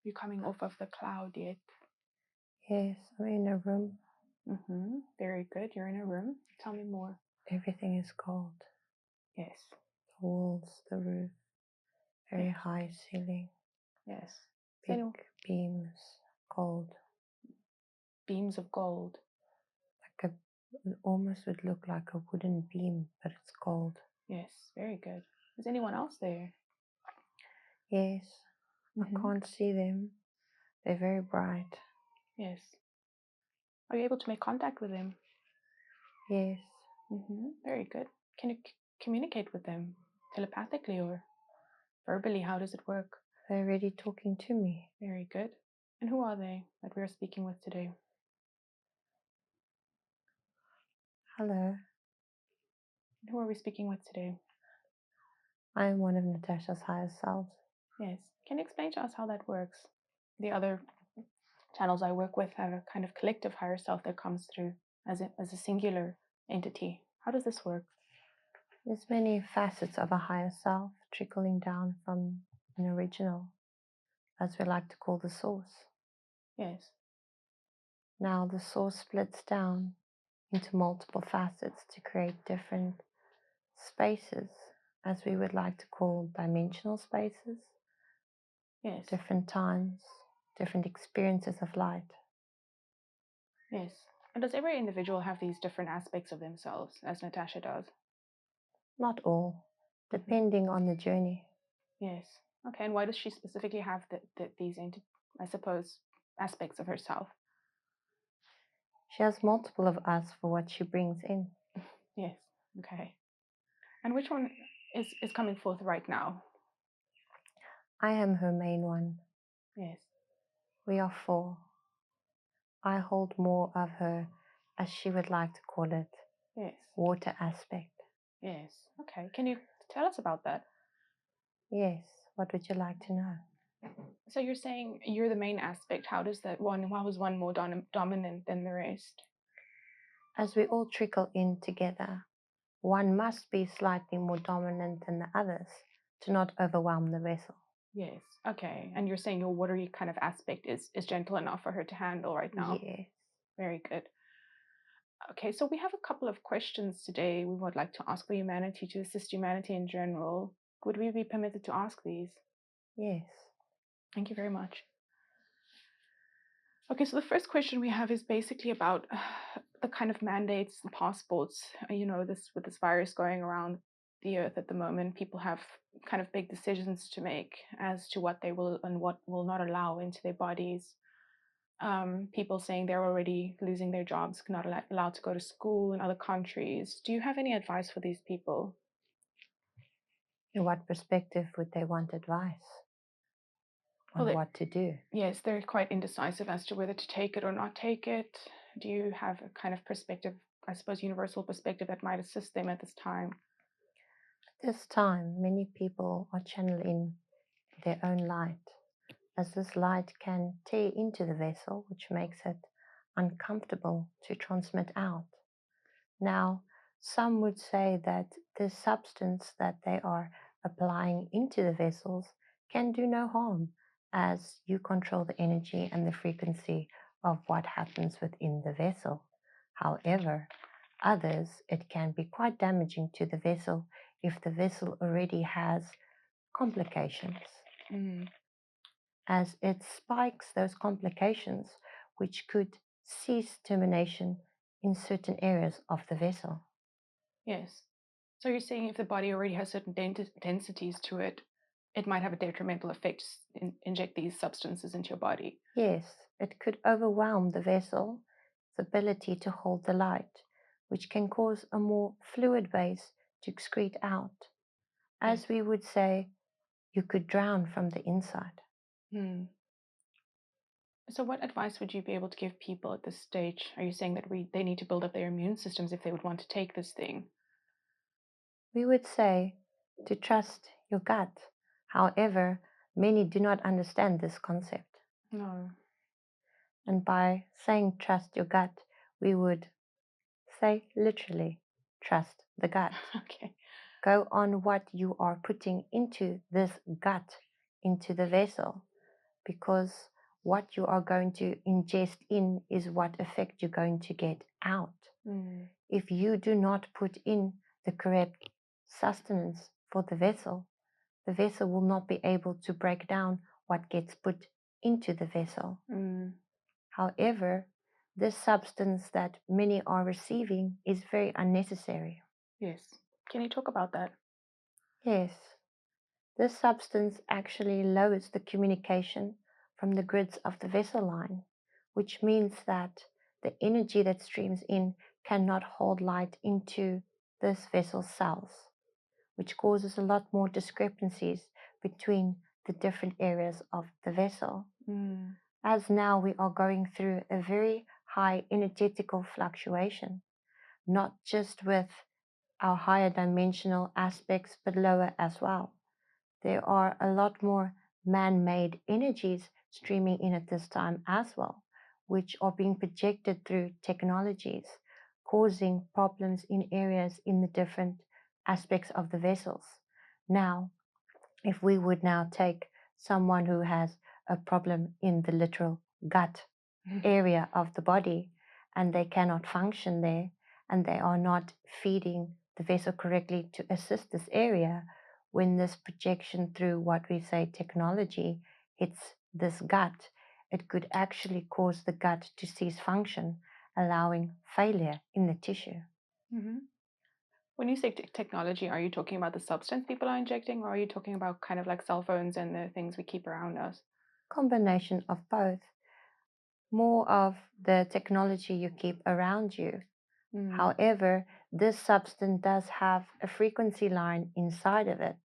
You coming off of the cloud yet? Yes, I'm in a room. Very good. You're in a room. Tell me more. Everything is cold. Yes. The walls, the roof, very Yes. high ceiling. Yes. Big beams, gold. Beams of gold. Like it almost would look like a wooden beam, but it's gold. Yes, very good. Is anyone else there? Yes, I can't see them. They're very bright. Yes. Are you able to make contact with them? Yes. Very good. Can you communicate with them telepathically or verbally? How does it work? They're already talking to me. Very good. And who are they that we are speaking with today? Hello. And who are we speaking with today? I am one of Natasha's higher selves. Yes. Can you explain to us how that works? The other channels I work with have a kind of collective higher self that comes through as a singular entity. How does this work? There's many facets of a higher self trickling down from an original, as we like to call the source. Yes. Now the source splits down into multiple facets to create different spaces, as we would like to call dimensional spaces. Yes. Different times, different experiences of light. Yes. And does every individual have these different aspects of themselves, as Natasha does? Not all, depending on the journey. Yes. Okay. And why does she specifically have these, I suppose, aspects of herself? She has multiple of us for what she brings in. Yes. Okay. And which one is coming forth right now? I am her main one. Yes. We are four. I hold more of her, as she would like to call it, Yes. water aspect. Yes. Okay. Can you tell us about that? Yes. What would you like to know? So you're saying you're the main aspect. How does that one? Why was one more dominant than the rest? As we all trickle in together, one must be slightly more dominant than the others to not overwhelm the vessel. Yes. Okay. And you're saying your watery kind of aspect is gentle enough for her to handle right now? Yes. Very good. Okay, so we have a couple of questions today we would like to ask for humanity to assist humanity in general. Would we be permitted to ask these? Yes. Thank you very much. Okay, so the first question we have is basically about the kind of mandates and passports. With this virus going around the earth at the moment, people have kind of big decisions to make as to what they will and what will not allow into their bodies. People saying they're already losing their jobs, not allowed to go to school in other countries. Do you have any advice for these people? In what perspective would they want advice on what to do? Yes, they're quite indecisive as to whether to take it or not take it. Do you have a kind of perspective, I suppose universal perspective, that might assist them at this time? At this time, many people are channeling their own light, as this light can tear into the vessel, which makes it uncomfortable to transmit out. Now, some would say that the substance that they are applying into the vessels can do no harm, as you control the energy and the frequency of what happens within the vessel. However, others, it can be quite damaging to the vessel if the vessel already has complications, as it spikes those complications, which could cease termination in certain areas of the vessel. Yes. So you're saying if the body already has certain densities to it, it might have a detrimental effect to inject these substances into your body? Yes, it could overwhelm the vessel's ability to hold the light, which can cause a more fluid base to excrete out. As we would say, you could drown from the inside. So what advice would you be able to give people at this stage? Are you saying that they need to build up their immune systems if they would want to take this thing? We would say to trust your gut. However, many do not understand this concept. No. And by saying trust your gut, we would say literally trust the gut. Okay. Go on what you are putting into this gut, into the vessel, because what you are going to ingest in is what effect you're going to get out. Mm. If you do not put in the correct sustenance for the vessel will not be able to break down what gets put into the vessel. Mm. However, this substance that many are receiving is very unnecessary. Yes. Can you talk about that? Yes, this substance actually lowers the communication from the grids of the vessel line, which means that the energy that streams in cannot hold light into this vessel's cells, which causes a lot more discrepancies between the different areas of the vessel. Mm. As now we are going through a very high energetical fluctuation, not just with our higher dimensional aspects, but lower as well. There are a lot more man-made energies streaming in at this time as well, which are being projected through technologies, causing problems in areas in the different aspects of the vessels. Now, if we would now take someone who has a problem in the literal gut area of the body and they cannot function there and they are not feeding the vessel correctly to assist this area, when this projection through what we say technology hits this gut, it could actually cause the gut to cease function, allowing failure in the tissue. Mm-hmm. When you say technology, are you talking about the substance people are injecting, or are you talking about kind of like cell phones and the things we keep around us? Combination of both. More of the technology you keep around you. Mm. However, this substance does have a frequency line inside of it.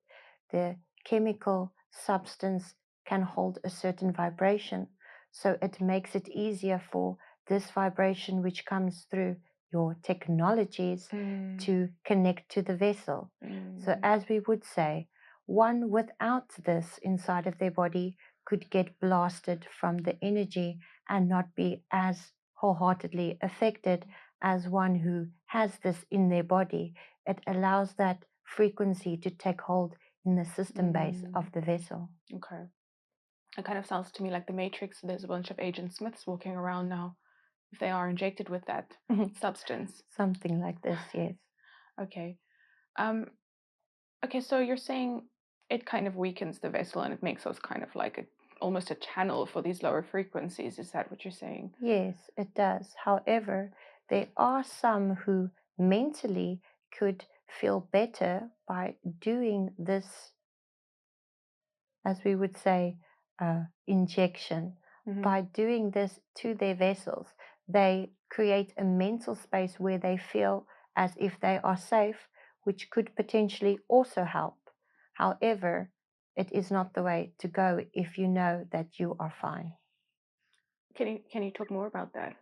The chemical substance can hold a certain vibration, so it makes it easier for this vibration which comes through your technologies Mm. to connect to the vessel. So as we would say, one without this inside of their body could get blasted from the energy and not be as wholeheartedly affected as one who has this in their body. It allows that frequency to take hold in the system base of the vessel. Okay. It kind of sounds to me like the Matrix. There's a bunch of Agent Smiths walking around now, if they are injected with that substance. Something like this, yes. Okay. Okay, so you're saying it kind of weakens the vessel and it makes us kind of like almost a channel for these lower frequencies. Is that what you're saying? Yes, it does. However, there are some who mentally could feel better by doing this, as we would say, injection. By doing this to their vessels, they create a mental space where they feel as if they are safe, which could potentially also help. However, it is not the way to go if you know that you are fine. Can you talk more about that?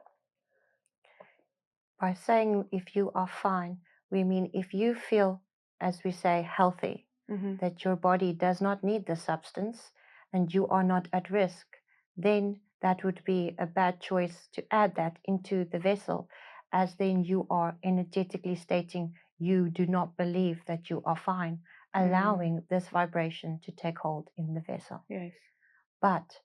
By saying if you are fine, we mean if you feel, as we say, healthy, that your body does not need the substance and you are not at risk, then that would be a bad choice to add that into the vessel, as then you are energetically stating you do not believe that you are fine, allowing this vibration to take hold in the vessel. Yes. But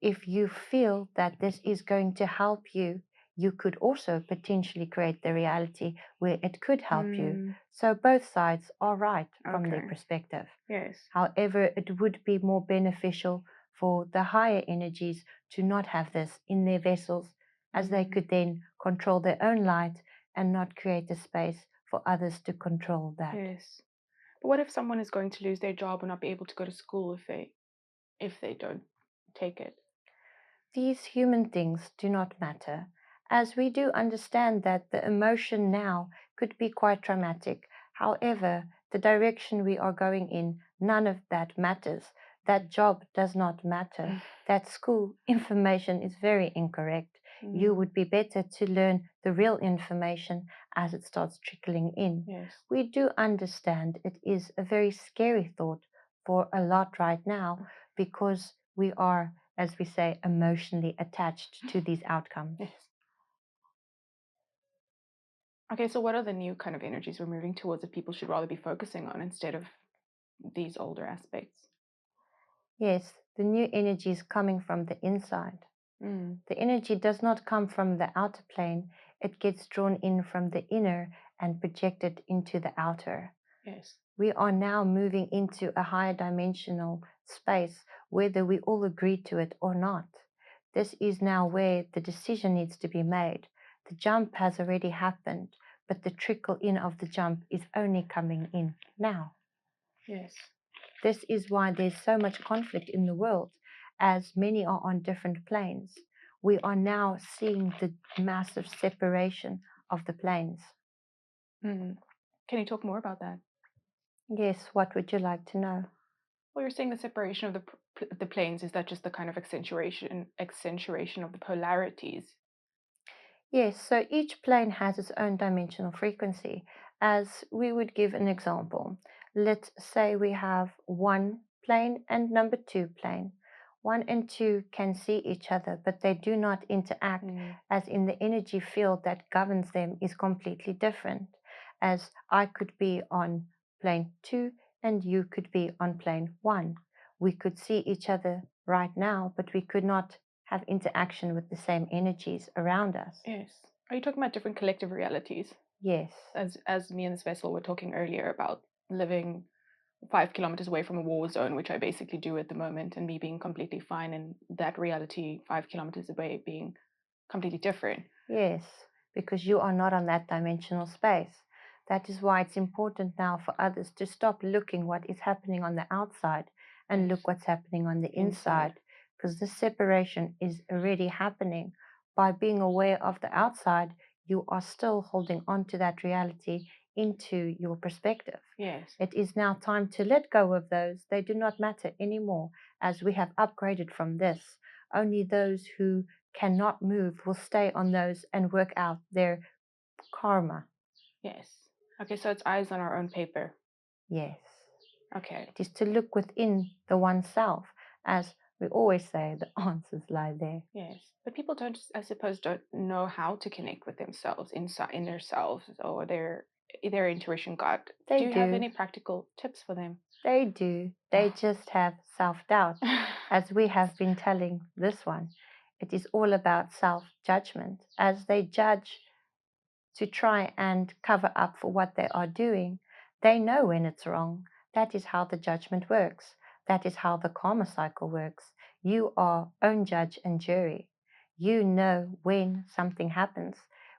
if you feel that this is going to help you, you could also potentially create the reality where it could help you. So both sides are right from their Okay. perspective. Yes. However, it would be more beneficial for the higher energies to not have this in their vessels, as they could then control their own light and not create a space for others to control that. Yes. But what if someone is going to lose their job and not be able to go to school if they don't take it? These human things do not matter, as we do understand that the emotion now could be quite traumatic. However, the direction we are going in, none of that matters. That job does not matter. That school information is very incorrect. You would be better to learn the real information as it starts trickling in. Yes. We do understand it is a very scary thought for a lot right now because we are, as we say, emotionally attached to these outcomes. Yes. Okay, so what are the new kind of energies we're moving towards that people should rather be focusing on instead of these older aspects? Yes, the new energy is coming from the inside. The energy does not come from the outer plane, it gets drawn in from the inner and projected into the outer. Yes. We are now moving into a higher dimensional space, whether we all agree to it or not. This is now where the decision needs to be made. The jump has already happened, but the trickle in of the jump is only coming in now. Yes. This is why there's so much conflict in the world, as many are on different planes. We are now seeing the massive separation of the planes. Can you talk more about that? Yes, what would you like to know? Well, you're saying the separation of the planes, is that just the kind of accentuation of the polarities? Yes, so each plane has its own dimensional frequency. As we would give an example, let's say we have one plane and number two plane. One and two can see each other, but they do not interact, as in the energy field that governs them is completely different. As I could be on plane two and you could be on plane one. We could see each other right now, but we could not have interaction with the same energies around us. Yes. Are you talking about different collective realities? Yes. As me and this vessel were talking earlier about living 5 kilometers away from a war zone, which I basically do at the moment, and me being completely fine, and that reality 5 kilometers away being completely different. Yes, because you are not on that dimensional space. That is why it's important now for others to stop looking what is happening on the outside and Yes. look what's happening on the Inside. inside, because this separation is already happening. By being aware of the outside, you are still holding on to that reality into your perspective. Yes. It is now time to let go of those. They do not matter anymore, as we have upgraded from this. Only those who cannot move will stay on those and work out their karma. Yes. Okay, so it's eyes on our own paper. Yes. Okay. It is to look within the oneself. As we always say, the answers lie there. Yes. But people don't, I suppose, don't know how to connect with themselves inside in themselves or their intuition gut. They Do you have do. any practical tips for them? They do. They just have self-doubt. As we have been telling this one, it is all about self-judgment. As they judge to try and cover up for what they are doing, they know when it's wrong. That is how the judgment works. That is how the karma cycle works. You are own judge and jury. You know when something happens.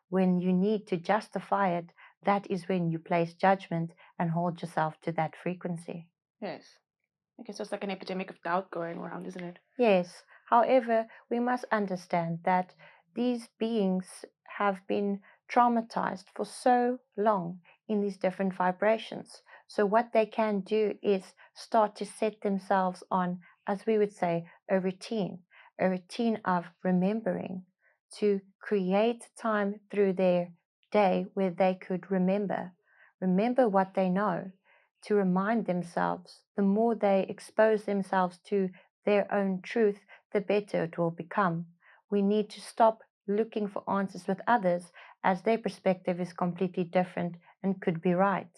When you need to justify it, that is when you place judgment and hold yourself to that frequency. Yes. Okay, so it's like an epidemic of doubt going around, isn't it? Yes. However, we must understand that these beings have been traumatized for so long in these different vibrations. So what they can do is start to set themselves on, as we would say, a routine of remembering, to create time through their day where they could remember what they know, to remind themselves. The more they expose themselves to their own truth, the better it will become. We need to stop looking for answers with others, as their perspective is completely different and could be right.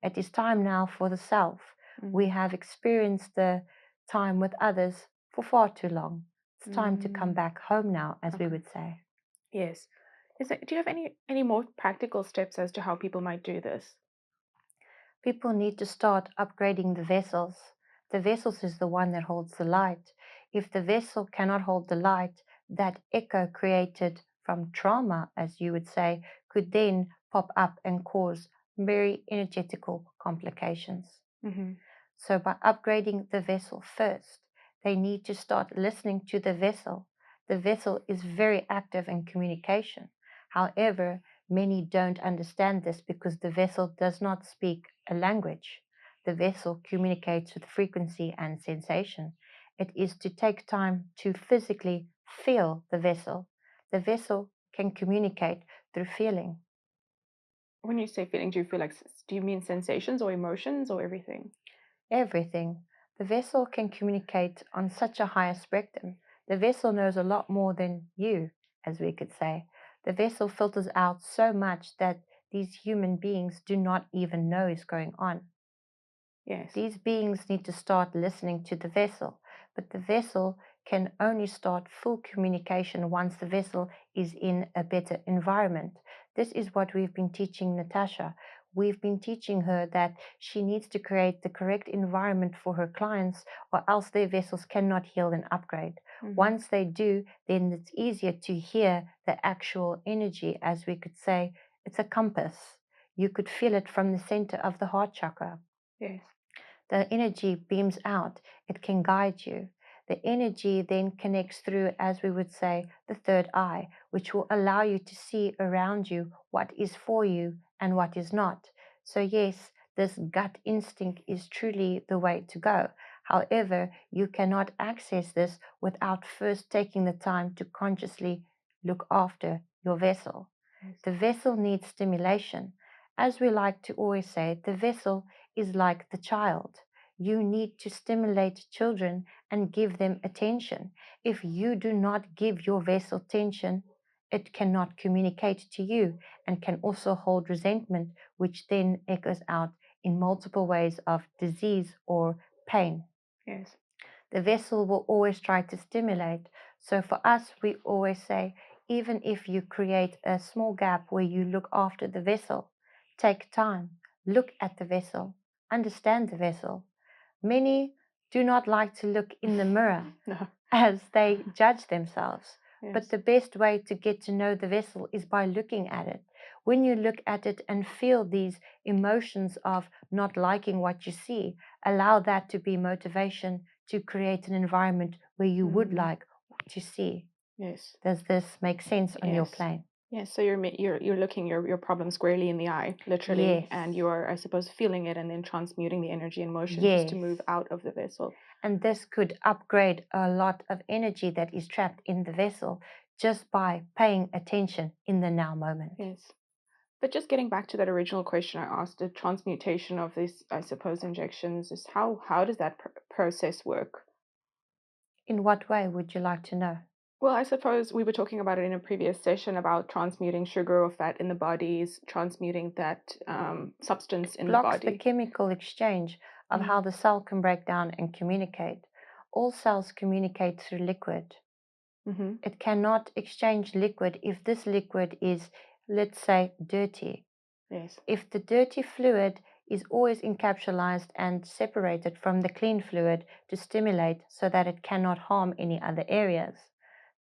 It is time now for the self. We have experienced the time with others for far too long. It's time to come back home now, as we would say. Yes. Do you have any more practical steps as to how people might do this? People need to start upgrading the vessels. The vessels is the one that holds the light. If the vessel cannot hold the light, that echo created from trauma, as you would say, could then pop up and cause very energetical complications. So by upgrading the vessel first, they need to start listening to the vessel. The vessel is very active in communication. However, many don't understand this because the vessel does not speak a language. The vessel communicates with frequency and sensation. It is to take time to physically feel the vessel. The vessel can communicate through feeling. When you say feeling, do you feel like, do you mean sensations or emotions or everything? Everything. The vessel can communicate on such a higher spectrum. The vessel knows a lot more than you, as we could say. The vessel filters out so much that these human beings do not even know is going on. Yes. These beings need to start listening to the vessel, but the vessel can only start full communication once the vessel is in a better environment. This is what we've been teaching Natasha. We've been teaching her that she needs to create the correct environment for her clients, or else their vessels cannot heal and upgrade. Once they do, then it's easier to hear the actual energy, as we could say. It's a compass. You could feel it from the center of the heart chakra. Yes. The energy beams out, it can guide you. The energy then connects through, as we would say, the third eye, which will allow you to see around you what is for you and what is not. So, yes, this gut instinct is truly the way to go. However, you cannot access this without first taking the time to consciously look after your vessel. Yes. The vessel needs stimulation. As we like to always say, the vessel is like the child. You need to stimulate children and give them attention. If you do not give your vessel attention, it cannot communicate to you and can also hold resentment, which then echoes out in multiple ways of disease or pain. Yes. The vessel will always try to stimulate. So for us, we always say, even if you create a small gap where you look after the vessel, take time, look at the vessel, understand the vessel. Many do not like to look in the mirror No. as they judge themselves. But Yes. the best way to get to know the vessel is by looking at it. When you look at it and feel these emotions of not liking what you see, allow that to be motivation to create an environment where you would like to see. Yes. Does this make sense on your Yes. plane? Yes. So you're looking your problem squarely in the eye, literally, Yes. and you're, I suppose, feeling it and then transmuting the energy and motion just to Yes. move out of the vessel. And this could upgrade a lot of energy that is trapped in the vessel just by paying attention in the now moment. Yes. But just getting back to that original question I asked, the transmutation of these, I suppose, injections is how does that process work? In what way would you like to know? Well, I suppose we were talking about it in a previous session about transmuting sugar or fat in the bodies, transmuting that substance in the Blocks the body. chemical exchange of Mm. how the cell can break down and communicate. All cells communicate through liquid. Mm-hmm. It cannot exchange liquid if this liquid is, let's say, dirty. Yes. If the dirty fluid is always encapsulated and separated from the clean fluid to stimulate so that it cannot harm any other areas.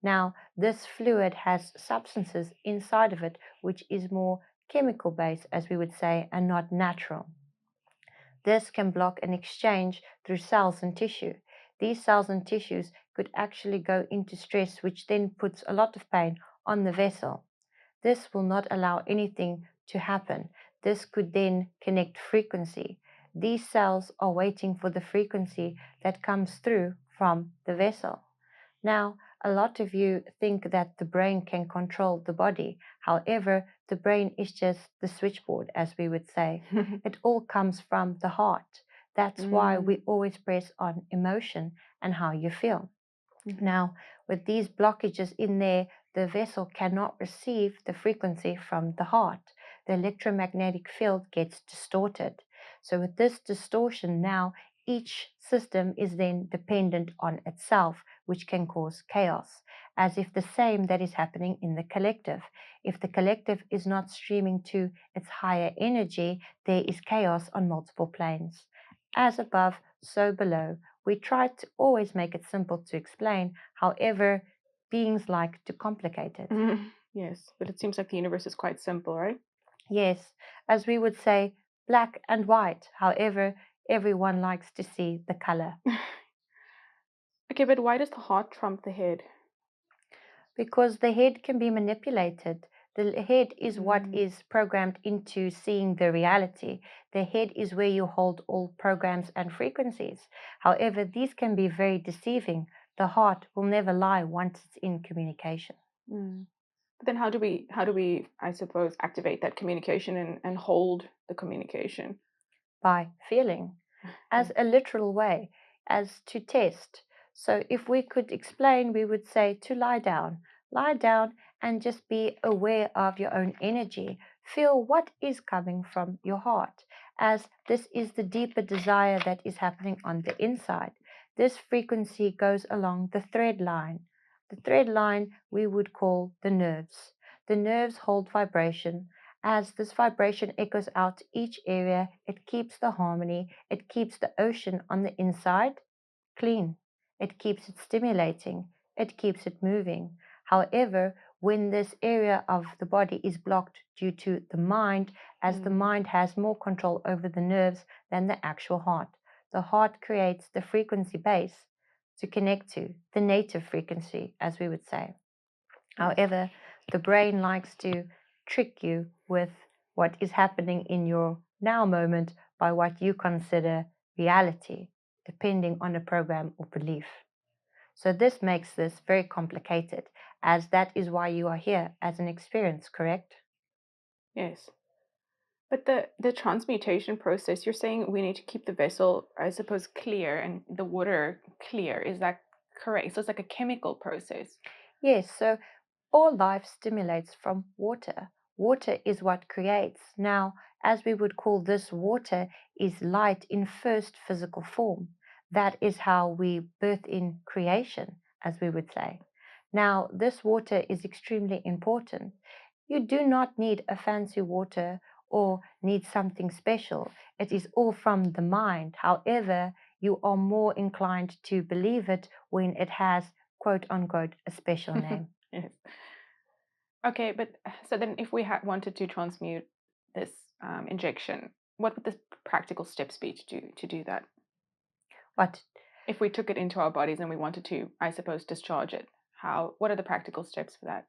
Now, this fluid has substances inside of it which is more chemical based, as we would say, and not natural. This can block an exchange through cells and tissue. These cells and tissues could actually go into stress, which then puts a lot of pain on the vessel. This will not allow anything to happen. This could then connect frequency. These cells are waiting for the frequency that comes through from the vessel. Now, a lot of you think that the brain can control the body. However, the brain is just the switchboard, as we would say. It all comes from the heart. That's why we always press on emotion and how you feel. Mm-hmm. Now, with these blockages in there, the vessel cannot receive the frequency from the heart. The electromagnetic field gets distorted. So, with this distortion, now each system is then dependent on itself, which can cause chaos, as if the same that is happening in the collective. If the collective is not streaming to its higher energy, there is chaos on multiple planes. As above, so below. We try to always make it simple to explain. However, beings like to complicate it. Yes, but it seems like the universe is quite simple, right? Yes, as we would say, black and white. However, everyone likes to see the color. Okay, but why does the heart trump the head? Because the head can be manipulated. The head is what is programmed into seeing the reality. The head is where you hold all programs and frequencies. However, these can be very deceiving. The heart will never lie once it's in communication. Then how do we, I suppose, activate that communication and hold the communication? By feeling, as Yes. a literal way, as to test. So if we could explain, we would say to lie down and just be aware of your own energy. Feel what is coming from your heart, as this is the deeper desire that is happening on the inside. This frequency goes along the thread line. The thread line we would call the nerves. The nerves hold vibration. As this vibration echoes out each area, it keeps the harmony, it keeps the ocean on the inside clean, it keeps it stimulating, it keeps it moving. However, when this area of the body is blocked due to the mind, as the Mm. mind has more control over the nerves than the actual heart, the heart creates the frequency base to connect to, the native frequency, as we would say. Yes. However, the brain likes to trick you with what is happening in your now moment by what you consider reality, depending on a program or belief. So, this makes this very complicated, as that is why you are here as an experience, correct? Yes. But the transmutation process, you're saying we need to keep the vessel, I suppose, clear and the water clear. Is that correct? So it's like a chemical process. Yes, so all life stimulates from water. Water is what creates. Now, as we would call this, water is light in first physical form. That is how we birth in creation, as we would say. Now, this water is extremely important. You do not need a fancy water or need something special. It is all from the mind. However, you are more inclined to believe it when it has, quote unquote, a special name. Yes. Okay, but so then if we wanted to transmute this injection, what would the practical steps be to do that? What If we took it into our bodies and we wanted to, I suppose, discharge it, what are the practical steps for that?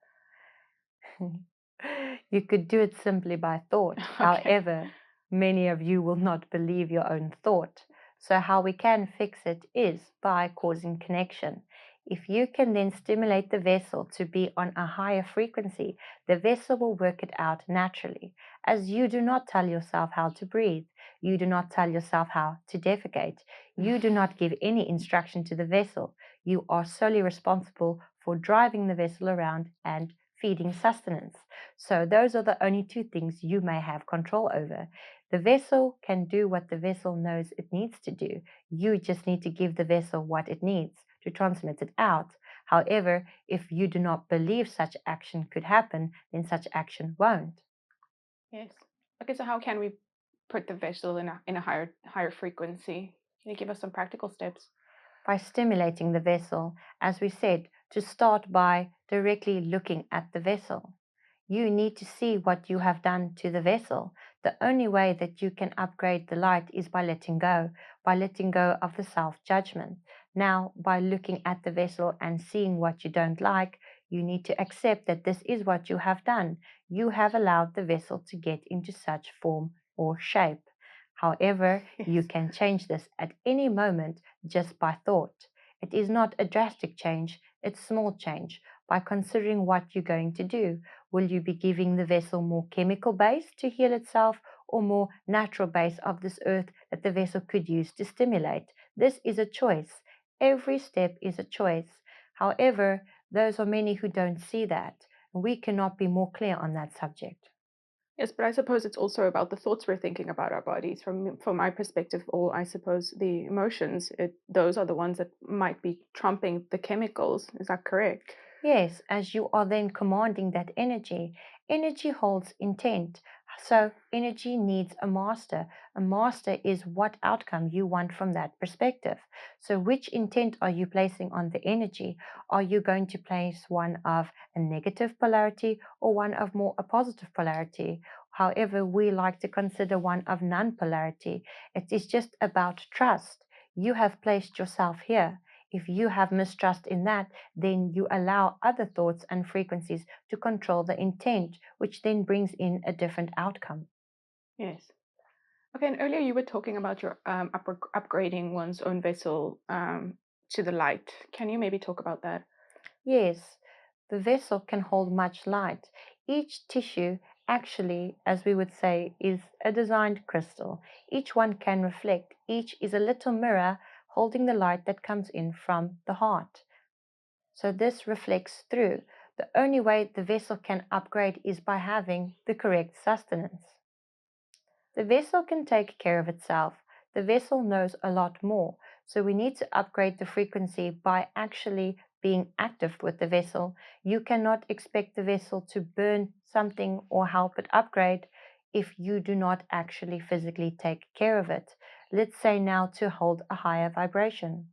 you could do it simply by thought. Okay. However, many of you will not believe your own thought. So, how we can fix it is by causing connection. If you can then stimulate the vessel to be on a higher frequency, the vessel will work it out naturally. As you do not tell yourself how to breathe, you do not tell yourself how to defecate, you do not give any instruction to the vessel. You are solely responsible for driving the vessel around and feeding sustenance. So, those are the only two things you may have control over. The vessel can do what the vessel knows it needs to do. You just need to give the vessel what it needs to transmit it out. However, if you do not believe such action could happen, then such action won't. Yes. Okay, so how can we put the vessel in a higher frequency? Can you give us some practical steps? By stimulating the vessel, as we said, to start by directly looking at the vessel. You need to see what you have done to the vessel. The only way that you can upgrade the light is by letting go of the self judgment. Now, by looking at the vessel and seeing what you don't like, you need to accept that this is what you have done. You have allowed the vessel to get into such form or shape. However, you Yes. can change this at any moment just by thought. It is not a drastic change, it's small change. By considering what you're going to do, will you be giving the vessel more chemical base to heal itself or more natural base of this earth that the vessel could use to stimulate? This is a choice. Every step is a choice. However, those are many who don't see that. We cannot be more clear on that subject. Yes, but I suppose it's also about the thoughts we're thinking about our bodies. From my perspective, or I suppose the emotions, those are the ones that might be trumping the chemicals. Is that correct? Yes, as you are then commanding that energy, energy holds intent. So, energy needs a master. A master is what outcome you want from that perspective. So, which intent are you placing on the energy? Are you going to place one of a negative polarity or one of more a positive polarity? However, we like to consider one of non polarity. It is just about trust. You have placed yourself here. If you have mistrust in that, then you allow other thoughts and frequencies to control the intent, which then brings in a different outcome. Yes. Okay, and earlier you were talking about your upgrading one's own vessel to the light. Can you maybe talk about that? Yes, the vessel can hold much light. Each tissue actually, as we would say, is a designed crystal. Each one can reflect. Each is a little mirror holding the light that comes in from the heart. So this reflects through. The only way the vessel can upgrade is by having the correct sustenance. The vessel can take care of itself. The vessel knows a lot more. So we need to upgrade the frequency by actually being active with the vessel. You cannot expect the vessel to burn something or help it upgrade if you do not actually physically take care of it. Let's say now to hold a higher vibration.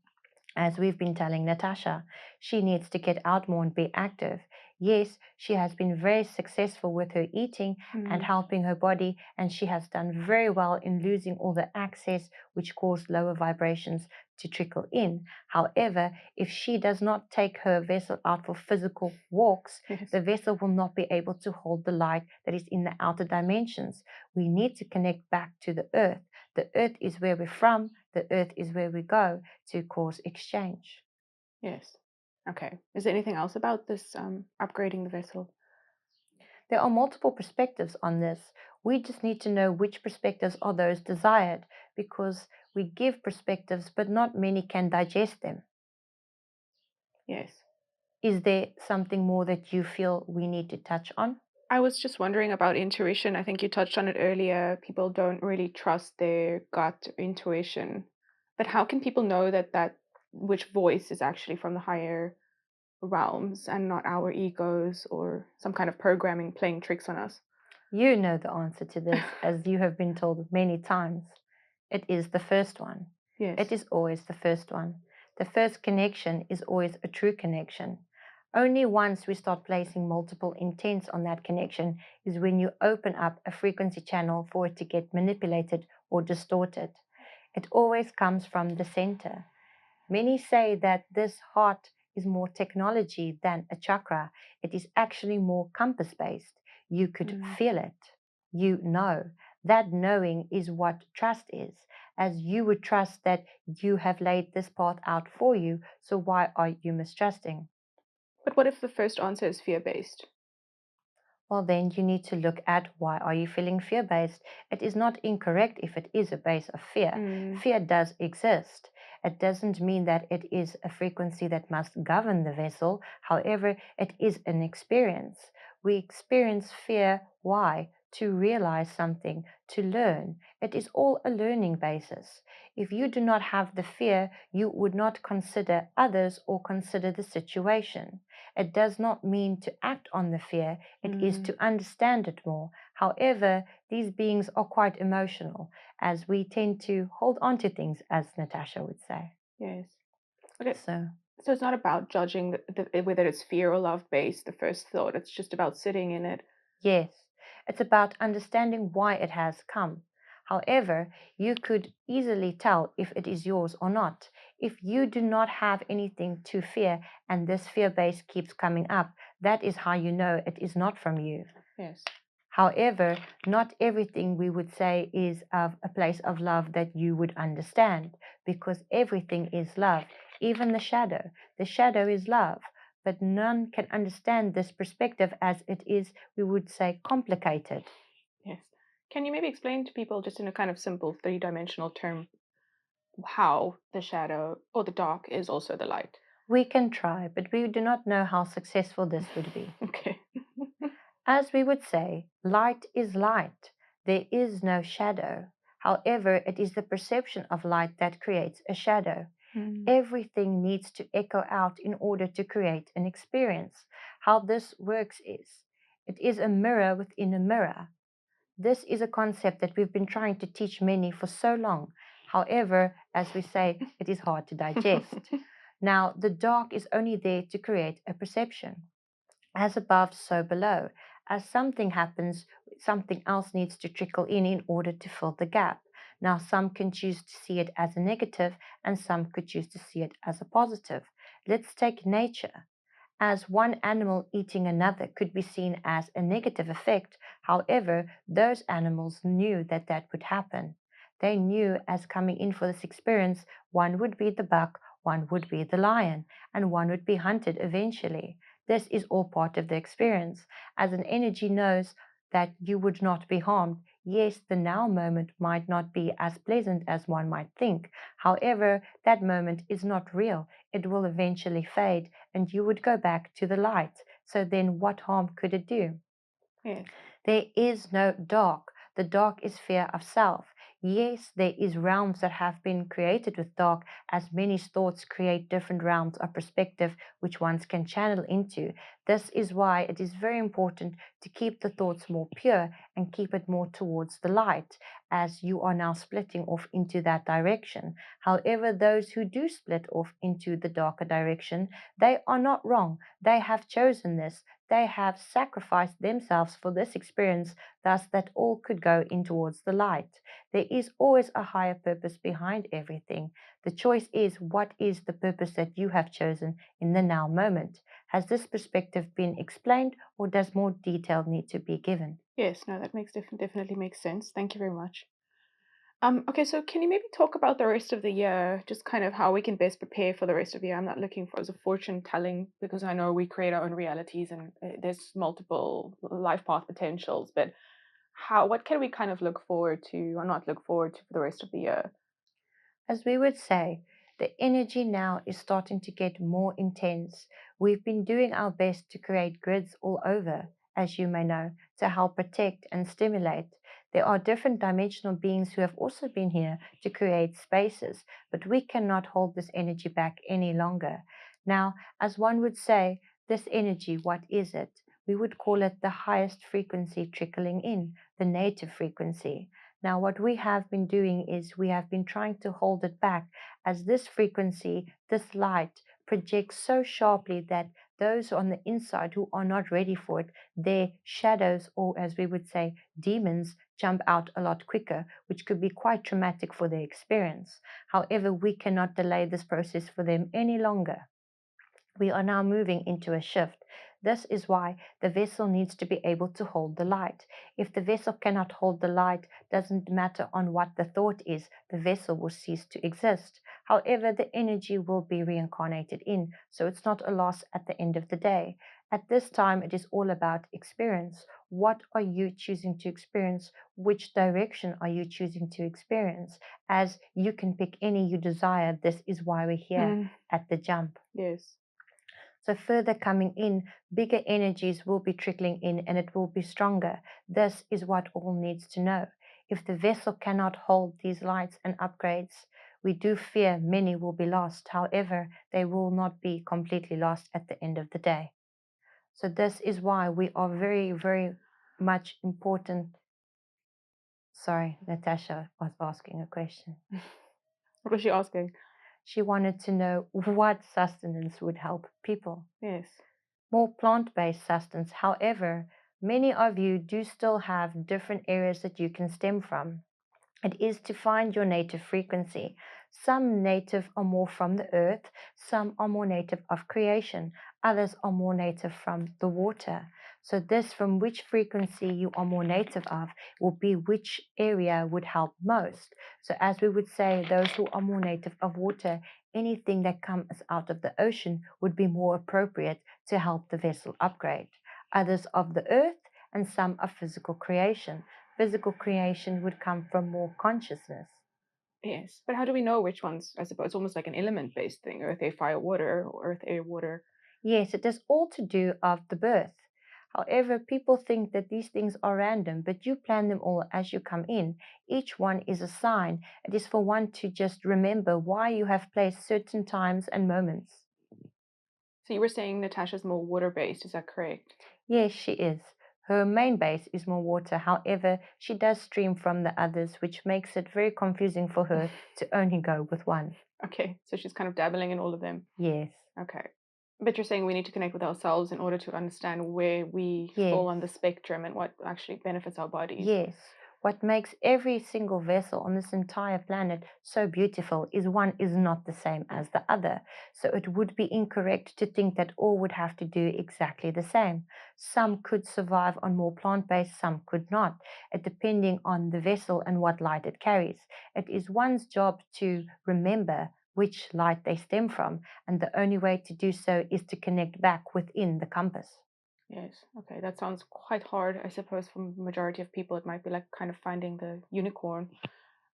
As we've been telling Natasha, she needs to get out more and be active. Yes, she has been very successful with her eating and helping her body, and she has done very well in losing all the excess which caused lower vibrations to trickle in. However, if she does not take her vessel out for physical walks, Yes. the vessel will not be able to hold the light that is in the outer dimensions. We need to connect back to the earth. The earth is where we're from, the earth is where we go to cause exchange. Yes. Okay. Is there anything else about this upgrading the vessel? There are multiple perspectives on this. We just need to know which perspectives are those desired because we give perspectives, but not many can digest them. Yes. Is there something more that you feel we need to touch on? I was just wondering about intuition. I think you touched on it earlier. People don't really trust their gut intuition. But how can people know that which voice is actually from the higher realms and not our egos or some kind of programming playing tricks on us? You know the answer to this, as you have been told many times. It is the first one. It Yes. is always the first one. The first connection is always a true connection. Only once we start placing multiple intents on that connection is when you open up a frequency channel for it to get manipulated or distorted. It always comes from the center. Many say that this heart is more technology than a chakra. It is actually more compass based. You could feel it. You know. That knowing is what trust is. As you would trust that you have laid this path out for you, so why are you mistrusting? But what if the first answer is fear-based? Well, then you need to look at why are you feeling fear-based. It is not incorrect if it is a base of fear. Fear does exist. It doesn't mean that it is a frequency that must govern the vessel. However, it is an experience. We experience fear. Why? To realize something, to learn. It is all a learning basis. If you do not have the fear, you would not consider others or consider the situation. It does not mean to act on the fear, it is to understand it more. However, these beings are quite emotional, as we tend to hold on to things, as Natasha would say. Yes. Okay. So, So it's not about judging whether it's fear or love based, the first thought. It's just about sitting in it. yes, it's about understanding why it has come. However, you could easily tell if it is yours or not. If you do not have anything to fear and this fear base keeps coming up, that is how you know it is not from you. Yes. However, not everything we would say is of a place of love that you would understand, because everything is love, even the shadow. The shadow is love, but none can understand this perspective as it is, we would say, complicated. Yes. Can you maybe explain to people just in a kind of simple three-dimensional term how the shadow or the dark is also the light? We can try, but we do not know how successful this would be. Okay. As we would say, light is light. There is no shadow. However, it is the perception of light that creates a shadow. Everything needs to echo out in order to create an experience. How this works is, it is a mirror within a mirror. This is a concept that we've been trying to teach many for so long. However, as we say, it is hard to digest. Now, the dark is only there to create a perception. As above, so below. As something happens, something else needs to trickle in order to fill the gap. Now, some can choose to see it as a negative, and some could choose to see it as a positive. Let's take nature. As one animal eating another could be seen as a negative effect, however, those animals knew that that would happen. They knew as coming in for this experience, one would be the buck, one would be the lion, and one would be hunted eventually. This is all part of the experience, as an energy knows that you would not be harmed. Yes, the now moment might not be as pleasant as one might think. However, that moment is not real. It will eventually fade and you would go back to the light. So then what harm could it do? Yes. There is no dark. The dark is fear of self. Yes, there is realms that have been created with dark, as many thoughts create different realms of perspective which ones can channel into. This is why it is very important to keep the thoughts more pure and keep it more towards the light, as you are now splitting off into that direction. However, those who do split off into the darker direction, they are not wrong. They have chosen this. They have sacrificed themselves for this experience, thus that all could go in towards the light. There is always a higher purpose behind everything. The choice is, what is the purpose that you have chosen in the now moment? Has this perspective been explained, or does more detail need to be given? Yes, no, that definitely makes sense. Thank you very much. Okay, so can you maybe talk about the rest of the year, just kind of how we can best prepare for the rest of the year? I'm not looking for as a fortune telling because I know we create our own realities and there's multiple life path potentials, but what can we kind of look forward to or not look forward to for the rest of the year? As we would say, the energy now is starting to get more intense. We've been doing our best to create grids all over, as you may know, to help protect and stimulate. There are different dimensional beings who have also been here to create spaces, but we cannot hold this energy back any longer. Now, as one would say, this energy, what is it? We would call it the highest frequency trickling in, the native frequency. Now, what we have been doing is we have been trying to hold it back, as this frequency, this light, projects so sharply that those on the inside who are not ready for it, their shadows, or as we would say, demons, jump out a lot quicker, which could be quite traumatic for their experience. However, we cannot delay this process for them any longer. We are now moving into a shift. This is why the vessel needs to be able to hold the light. If the vessel cannot hold the light, doesn't matter on what the thought is, the vessel will cease to exist. However, the energy will be reincarnated in, so it's not a loss at the end of the day. At this time, it is all about experience. What are you choosing to experience? Which direction are you choosing to experience? As you can pick any you desire, this is why we're here Mm, at the jump. yes. So further coming in, bigger energies will be trickling in and it will be stronger. This is what all needs to know. If the vessel cannot hold these lights and upgrades, we do fear many will be lost. However, they will not be completely lost at the end of the day. So this is why we are very, very much important. Sorry, Natasha was asking a question. What was she asking? She wanted to know what sustenance would help people. Yes. More plant-based sustenance. However, many of you do still have different areas that you can stem from. It is to find your native frequency. Some native are more from the earth, some are more native of creation, others are more native from the water. So this, from which frequency you are more native of, will be which area would help most. So as we would say, those who are more native of water, anything that comes out of the ocean would be more appropriate to help the vessel upgrade. Others of the earth, and some of physical creation. Physical creation would come from more consciousness. Yes. But how do we know which ones? I suppose it's almost like an element based thing: earth, air, fire, water, or earth, air, water. Yes, it is all to do of the birth. However, people think that these things are random, but you plan them all as you come in. Each one is a sign. It is for one to just remember why you have placed certain times and moments. So you were saying Natasha's more water based, is that correct? Yes, she is. Her main base is more water. However, she does stream from the others, which makes it very confusing for her to only go with one. Okay, so she's kind of dabbling in all of them. Yes, Okay. But you're saying we need to connect with ourselves in order to understand where we yes. fall on the spectrum and what actually benefits our bodies. Yes, what makes every single vessel on this entire planet so beautiful is one is not the same as the other. So it would be incorrect to think that all would have to do exactly the same. Some could survive on more plant-based, some could not, depending on the vessel and what light it carries. It is one's job to remember which light they stem from, and the only way to do so is to connect back within the compass. Yes. Okay. That sounds quite hard. I suppose for the majority of people, it might be like kind of finding the unicorn.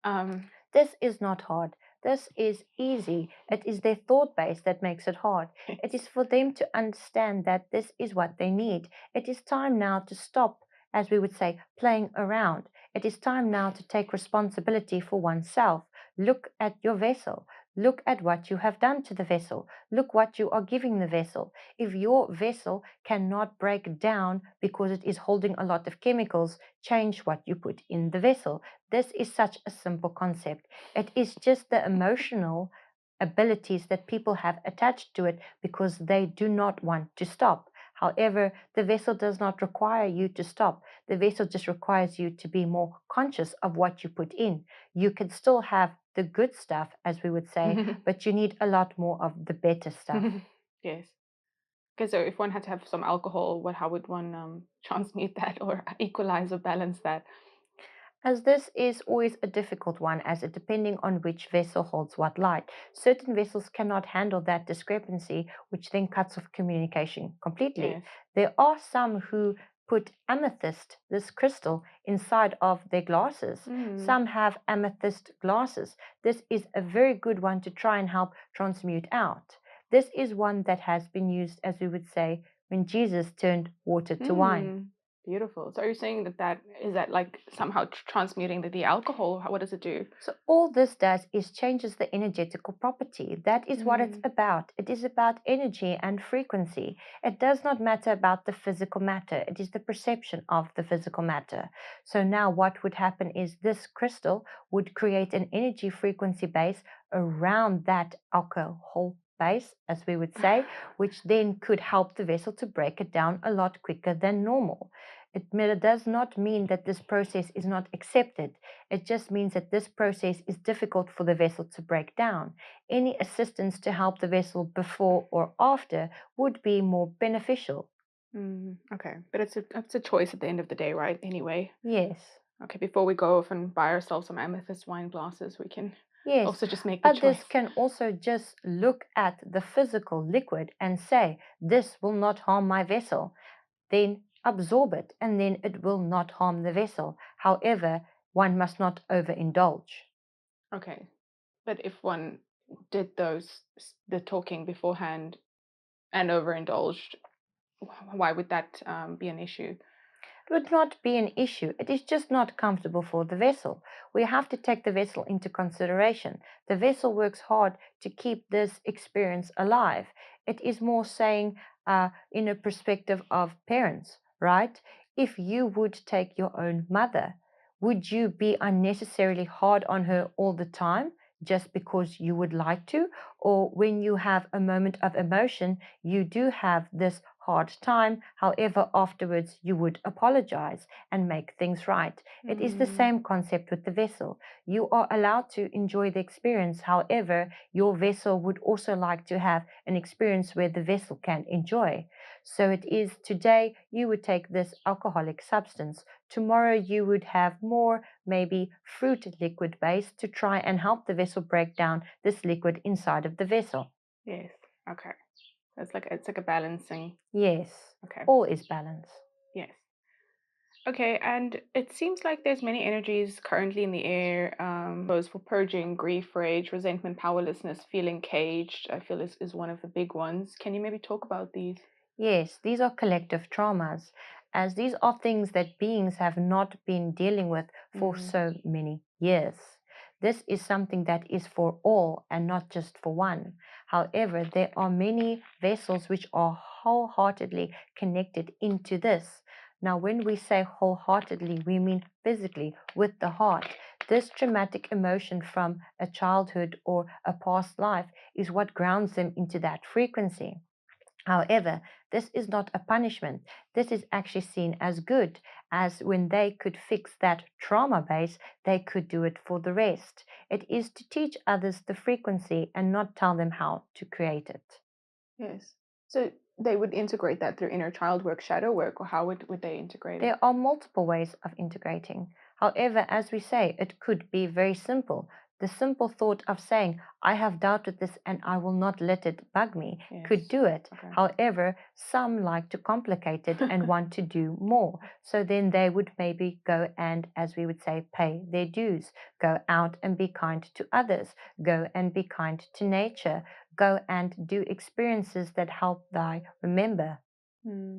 Um, This is not hard. This is easy. It is their thought base that makes it hard. It is for them to understand that this is what they need. It is time now to stop, as we would say, playing around. It is time now to take responsibility for oneself. Look at your vessel. Look at what you have done to the vessel. Look what you are giving the vessel. If your vessel cannot break down because it is holding a lot of chemicals, change what you put in the vessel. This is such a simple concept. It is just the emotional abilities that people have attached to it because they do not want to stop. However, the vessel does not require you to stop. The vessel just requires you to be more conscious of what you put in. You can still have the good stuff, as we would say, but you need a lot more of the better stuff. yes. Okay, so if one had to have some alcohol, how would one transmute that or equalize or balance that? As this is always a difficult one, as it depending on which vessel holds what light. Certain vessels cannot handle that discrepancy, which then cuts off communication completely. Yes. There are some who put amethyst, this crystal, inside of their glasses. Mm. Some have amethyst glasses. This is a very good one to try and help transmute out. This is one that has been used, as we would say, when Jesus turned water to wine. Mm. Beautiful. So are you saying that is that like somehow transmuting the alcohol? What does it do? So all this does is changes the energetical property. That is what it's Mm. about. It is about energy and frequency. It does not matter about the physical matter. It is the perception of the physical matter. So now what would happen is this crystal would create an energy frequency base around that alcohol base, as we would say, which then could help the vessel to break it down a lot quicker than normal. It does not mean that this process is not accepted. It just means that this process is difficult for the vessel to break down. Any assistance to help the vessel before or after would be more beneficial. Okay, but it's a choice at the end of the day, right? Anyway. Yes, Okay, before we go off and buy ourselves some amethyst wine glasses, we can yes. also just make the Others choice. can also just look at the physical liquid and say, this will not harm my vessel. Then absorb it, and then it will not harm the vessel. However, one must not overindulge. Okay, but if one did the talking beforehand and overindulged, why would that be an issue? It would not be an issue. It is just not comfortable for the vessel. We have to take the vessel into consideration. The vessel works hard to keep this experience alive. It is more saying, in a perspective of parents, right? If you would take your own mother, would you be unnecessarily hard on her all the time just because you would like to? Or when you have a moment of emotion, you do have this hard time. However, afterwards you would apologize and make things right. It is the Mm, same concept with the vessel. You are allowed to enjoy the experience. However, your vessel would also like to have an experience where the vessel can enjoy. So it is today you would take this alcoholic substance. Tomorrow you would have more maybe fruit liquid base to try and help the vessel break down this liquid inside of the vessel. yes. Okay. It's like a balancing. Yes, Okay. all is balance. Yes. Okay, and it seems like there's many energies currently in the air. Those for purging, grief, rage, resentment, powerlessness, feeling caged. I feel is one of the big ones. Can you maybe talk about these? Yes, these are collective traumas, as these are things that beings have not been dealing with for Mm, so many years. This is something that is for all and not just for one. However, there are many vessels which are wholeheartedly connected into this. Now, when we say wholeheartedly, we mean physically with the heart. This traumatic emotion from a childhood or a past life is what grounds them into that frequency. However, this is not a punishment. This is actually seen as good, as when they could fix that trauma base, they could do it for the rest. It is to teach others the frequency and not tell them how to create it. yes. So they would integrate that through inner child work, shadow work, or how would they integrate it? There are multiple ways of integrating. However, as we say, it could be very simple. The simple thought of saying, I have doubted this and I will not let it bug me, could Yes. do it. Okay. However, some like to complicate it and want to do more. So then they would maybe go and, as we would say, pay their dues, go out and be kind to others, go and be kind to nature, go and do experiences that help thy remember. Hmm.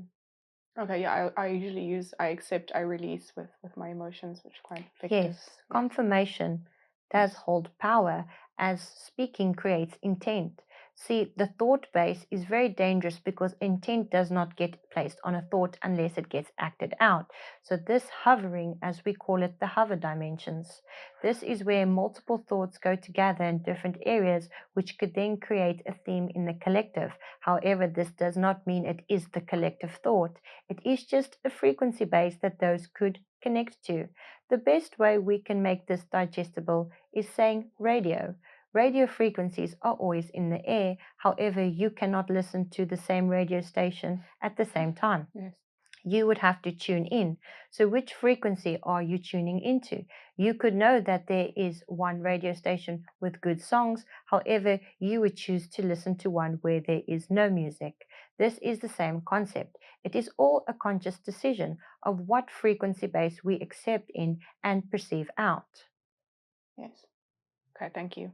Okay, yeah, I usually use I accept, I release with my emotions, which are quite effective. Yes, Yes. confirmation does Yes. hold power as speaking creates intent. See, the thought base is very dangerous because intent does not get placed on a thought unless it gets acted out. So, this hovering, as we call it, the hover dimensions, this is where multiple thoughts go together in different areas, which could then create a theme in the collective. However, this does not mean it is the collective thought, it is just a frequency base that those could connect to. The best way we can make this digestible is saying radio. Radio frequencies are always in the air, however, you cannot listen to the same radio station at the same time. Yes. You would have to tune in. So, which frequency are you tuning into? You could know that there is one radio station with good songs, however, you would choose to listen to one where there is no music. This is the same concept. It is all a conscious decision of what frequency base we accept in and perceive out. Yes. Okay, thank you.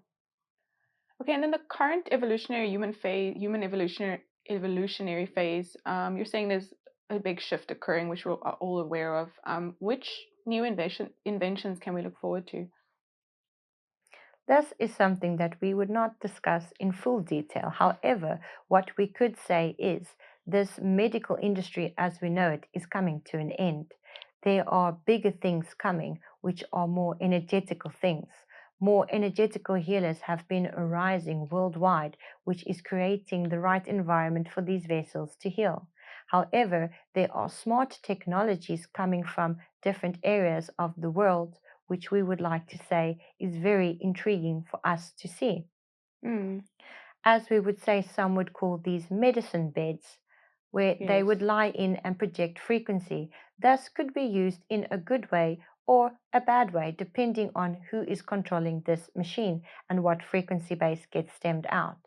Okay, and then the current evolutionary human evolutionary phase, you're saying there's a big shift occurring, which we're all aware of. Which new inventions can we look forward to? This is something that we would not discuss in full detail. However, what we could say is this medical industry as we know it is coming to an end. There are bigger things coming, which are more energetical things. More energetical healers have been arising worldwide, which is creating the right environment for these vessels to heal. However, there are smart technologies coming from different areas of the world which we would like to say is very intriguing for us to see. Mm, As we would say, some would call these medicine beds, where they yes. would lie in and project frequency, thus could be used in a good way or a bad way, depending on who is controlling this machine and what frequency base gets stemmed out.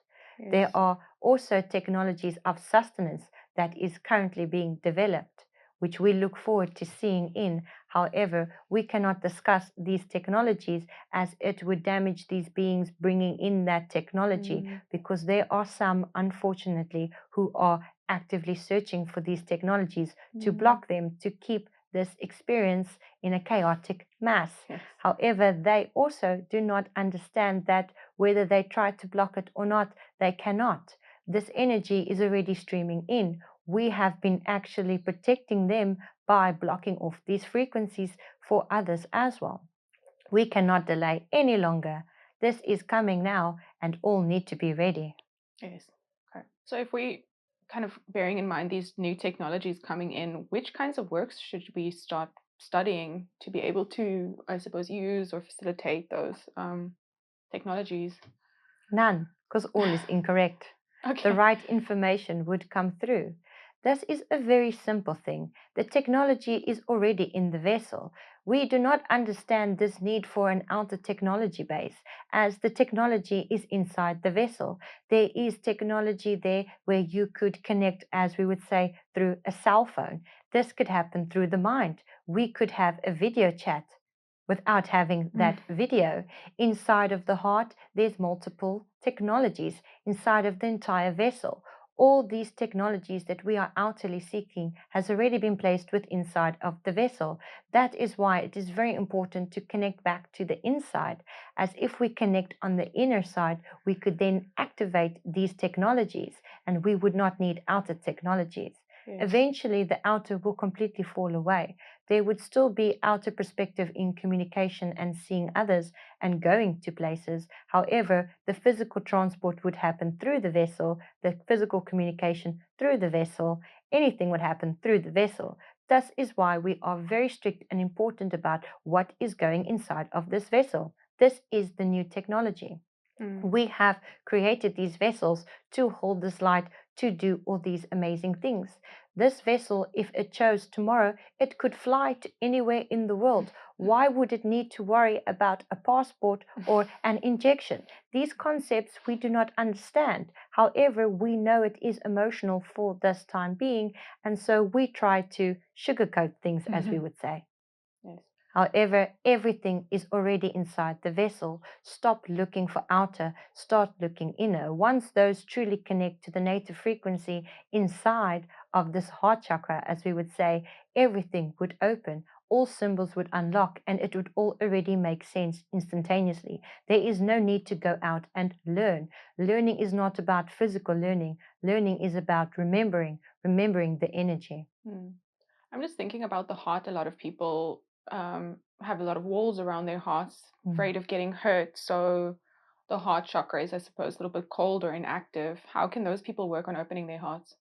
There Yes. are also technologies of sustenance that is currently being developed, which we look forward to seeing in. However, we cannot discuss these technologies as it would damage these beings bringing in that technology Mm, because there are some, unfortunately, who are actively searching for these technologies to mm, block them to keep this experience in a chaotic mass. yes. However, they also do not understand that whether they try to block it or not, they cannot. This energy is already streaming in. We have been actually protecting them by blocking off these frequencies for others as well. We cannot delay any longer. This is coming now, and all need to be ready. Yes. Okay. So if we kind of bearing in mind these new technologies coming in, which kinds of works should we start studying to be able to, I suppose, use or facilitate those technologies? None, because all is incorrect. The Okay. right information would come through. This is a very simple thing. The technology is already in the vessel. We do not understand this need for an outer technology base, as the technology is inside the vessel. There is technology there where you could connect, as we would say, through a cell phone. This could happen through the mind. We could have a video chat without having Mm, that video. Inside of the heart, there's multiple technologies inside of the entire vessel. All these technologies that we are outwardly seeking has already been placed with inside of the vessel. That is why it is very important to connect back to the inside, as if we connect on the inner side, we could then activate these technologies and we would not need outer technologies. yes. Eventually, the outer will completely fall away. There would still be outer perspective in communication and seeing others and going to places. However, the physical transport would happen through the vessel, the physical communication through the vessel, anything would happen through the vessel. This is why we are very strict and important about what is going inside of this vessel. This is the new technology. Mm, We have created these vessels to hold this light, to do all these amazing things. This vessel, if it chose tomorrow, it could fly to anywhere in the world. Why would it need to worry about a passport or an injection? These concepts we do not understand. However, we know it is emotional for this time being, and so we try to sugarcoat things, as we would say. Yes. However, everything is already inside the vessel. Stop looking for outer, start looking inner. Once those truly connect to the native frequency inside of this heart chakra, as we would say, everything would open, all symbols would unlock, and it would all already make sense instantaneously. There is no need to go out and learn. Learning is not about physical learning. Learning is about remembering the energy. I'm just thinking about the heart. A lot of people have a lot of walls around their hearts, afraid of getting hurt. So the heart chakra is, I suppose, a little bit cold or inactive. How can those people work on opening their hearts?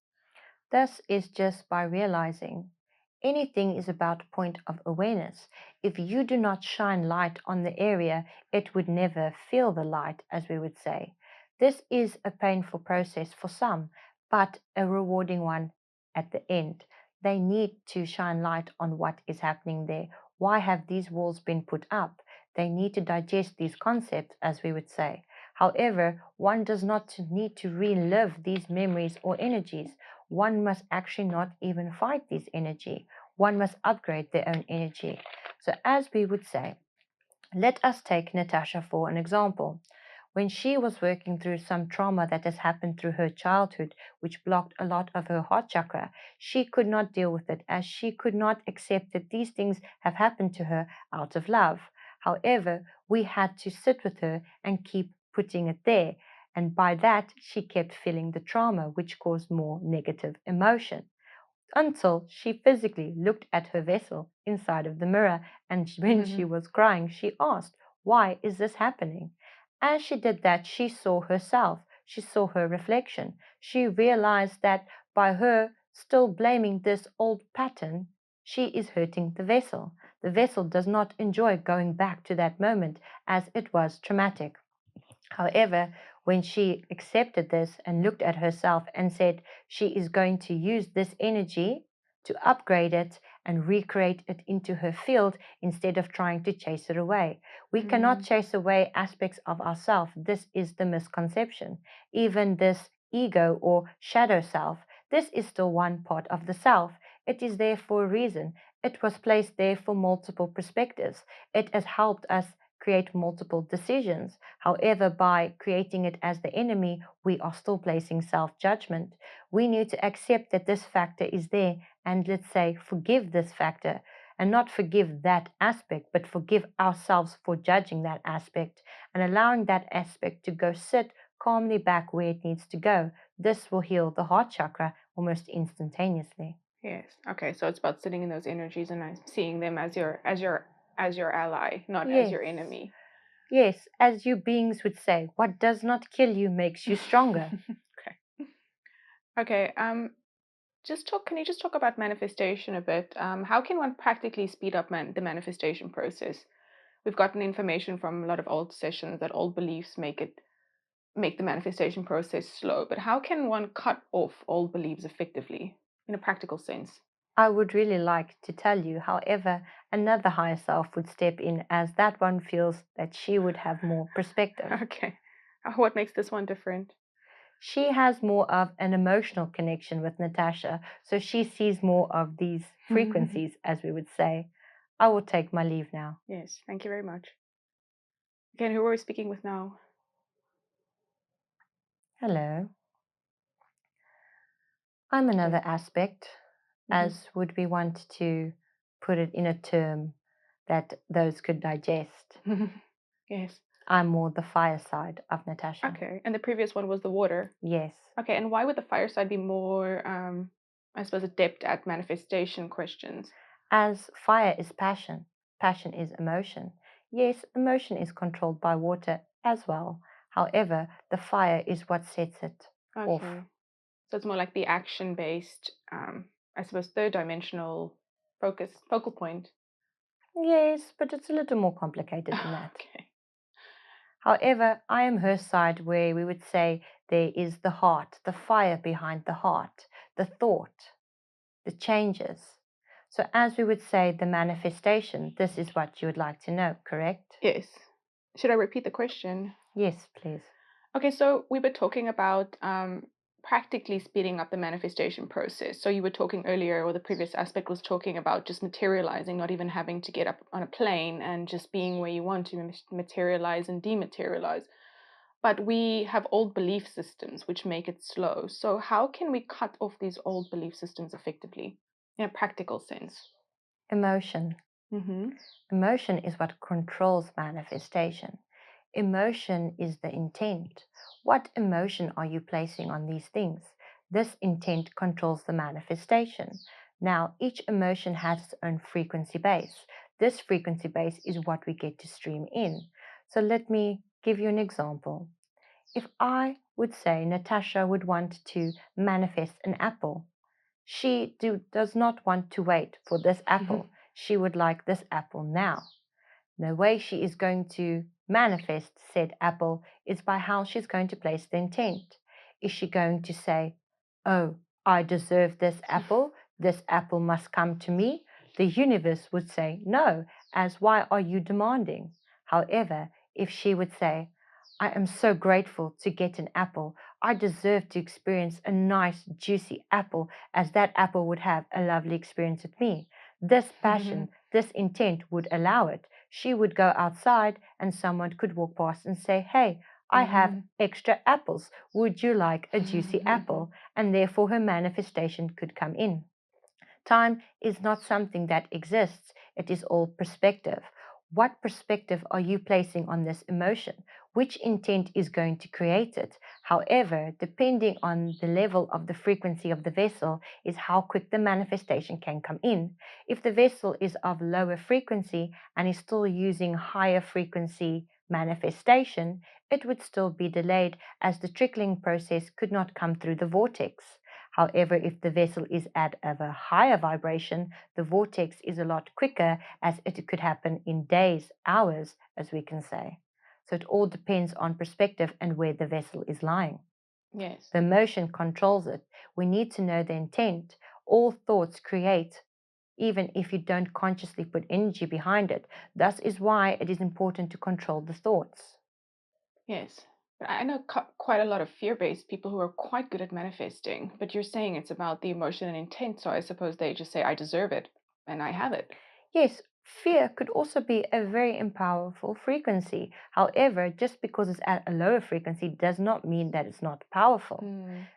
This is just by realizing anything is about a point of awareness. If you do not shine light on the area, it would never feel the light, as we would say. This is a painful process for some, but a rewarding one at the end. They need to shine light on what is happening there. Why have these walls been put up? They need to digest these concepts, as we would say. However, one does not need to relive these memories or energies. One must actually not even fight this energy. One must upgrade their own energy. So, as we would say, let us take Natasha for an example. When she was working through some trauma that has happened through her childhood, which blocked a lot of her heart chakra, she could not deal with it as she could not accept that these things have happened to her out of love. However, we had to sit with her and keep putting it there. And by that, she kept feeling the trauma, which caused more negative emotion until she physically looked at her vessel inside of the mirror, and when she was crying, she asked, "Why is this happening?" As she did that, she saw herself, she saw her reflection. She realized that by her still blaming this old pattern, she is hurting the vessel. The vessel does not enjoy going back to that moment as it was traumatic. However, when she accepted this and looked at herself and said she is going to use this energy to upgrade it and recreate it into her field instead of trying to chase it away. We cannot chase away aspects of ourselves. This is the misconception. Even this ego or shadow self, this is still one part of the self. It is there for a reason. It was placed there for multiple perspectives. It has helped us create multiple decisions. However, by creating it as the enemy, we are still placing self judgment. We need to accept that this factor is there and, let's say, forgive this factor and not forgive that aspect, but forgive ourselves for judging that aspect and allowing that aspect to go sit calmly back where it needs to go. This will heal the heart chakra almost instantaneously. Yes. Okay. So it's about sitting in those energies and seeing them as your ally, not as Yes. your enemy. Yes, as you beings would say, what does not kill you makes you stronger. Okay. Okay. Can you just talk about manifestation a bit? How can one practically speed up the manifestation process? We've gotten information from a lot of old sessions that old beliefs make the manifestation process slow. But how can one cut off old beliefs effectively in a practical sense? I would really like to tell you, however, another higher self would step in as that one feels that she would have more perspective. Okay. What makes this one different? She has more of an emotional connection with Natasha, so she sees more of these frequencies, as we would say. I will take my leave now. Yes. Thank you very much. Again, who are we speaking with now? Hello. I'm another Okay. aspect, as would we want to put it in a term that those could digest. Yes. I'm more the fire side of Natasha. Okay. And the previous one was the water. Yes. Okay. And why would the fire side be more, I suppose, adept at manifestation questions? As fire is passion, passion is emotion. Yes, emotion is controlled by water as well. However, the fire is what sets it off. Okay. So it's more like the action based, I suppose, third dimensional focal point. Yes, but it's a little more complicated than that. Okay. However, I am her side where we would say there is the heart, the fire behind the heart, the thought. the changes. So as we would say, the manifestation, this is what you would like to know, correct? Yes. Should I repeat the question? Yes, please. Okay, so we were talking about practically speeding up the manifestation process. So you were talking earlier, or the previous aspect was talking about just materializing, not even having to get up on a plane and just being where you want to materialize and dematerialize. But we have old belief systems which make it slow. So how can we cut off these old belief systems effectively in a practical sense? Emotion. Mm-hmm. Emotion is what controls manifestation. Emotion is the intent. What emotion are you placing on these things? This intent controls the manifestation. Now, each emotion has its own frequency base. This frequency base is what we get to stream in. So let me give you an example. If I would say Natasha would want to manifest an apple, she does not want to wait for this apple. She would like this apple now. The way she is going to manifest said apple is by how she's going to place the intent. Is she going to say, "Oh, I deserve this apple must come to me"? The universe would say, "No, as why are you demanding?" However, if she would say, "I am so grateful to get an apple. I deserve to experience a nice, juicy apple, as that apple would have a lovely experience with me." This passion, this intent would allow it. She would go outside and someone could walk past and say, "Hey, I have extra apples. Would you like a juicy apple?" And therefore her manifestation could come in. Time is not something that exists, it is all perspective. What perspective are you placing on this emotion? Which intent is going to create it? However, depending on the level of the frequency of the vessel, is how quick the manifestation can come in. If the vessel is of lower frequency and is still using higher frequency manifestation, it would still be delayed as the trickling process could not come through the vortex. However, if the vessel is at a higher vibration, the vortex is a lot quicker, as it could happen in days, hours, as we can say. So it all depends on perspective and where the vessel is lying. Yes. The emotion controls it. We need to know the intent. All thoughts create, even if you don't consciously put energy behind it. Thus is why it is important to control the thoughts. Yes. But I know quite a lot of fear-based people who are quite good at manifesting, but you're saying it's about the emotion and intent, so I suppose they just say, I deserve it, and I have it. Yes, fear could also be a very powerful frequency. However, just because it's at a lower frequency does not mean that it's not powerful.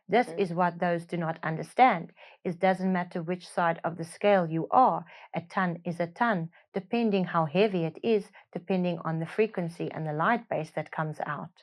This True. is what those do not understand. It doesn't matter which side of the scale you are. A ton is a ton, depending how heavy it is, depending on the frequency and the light base that comes out.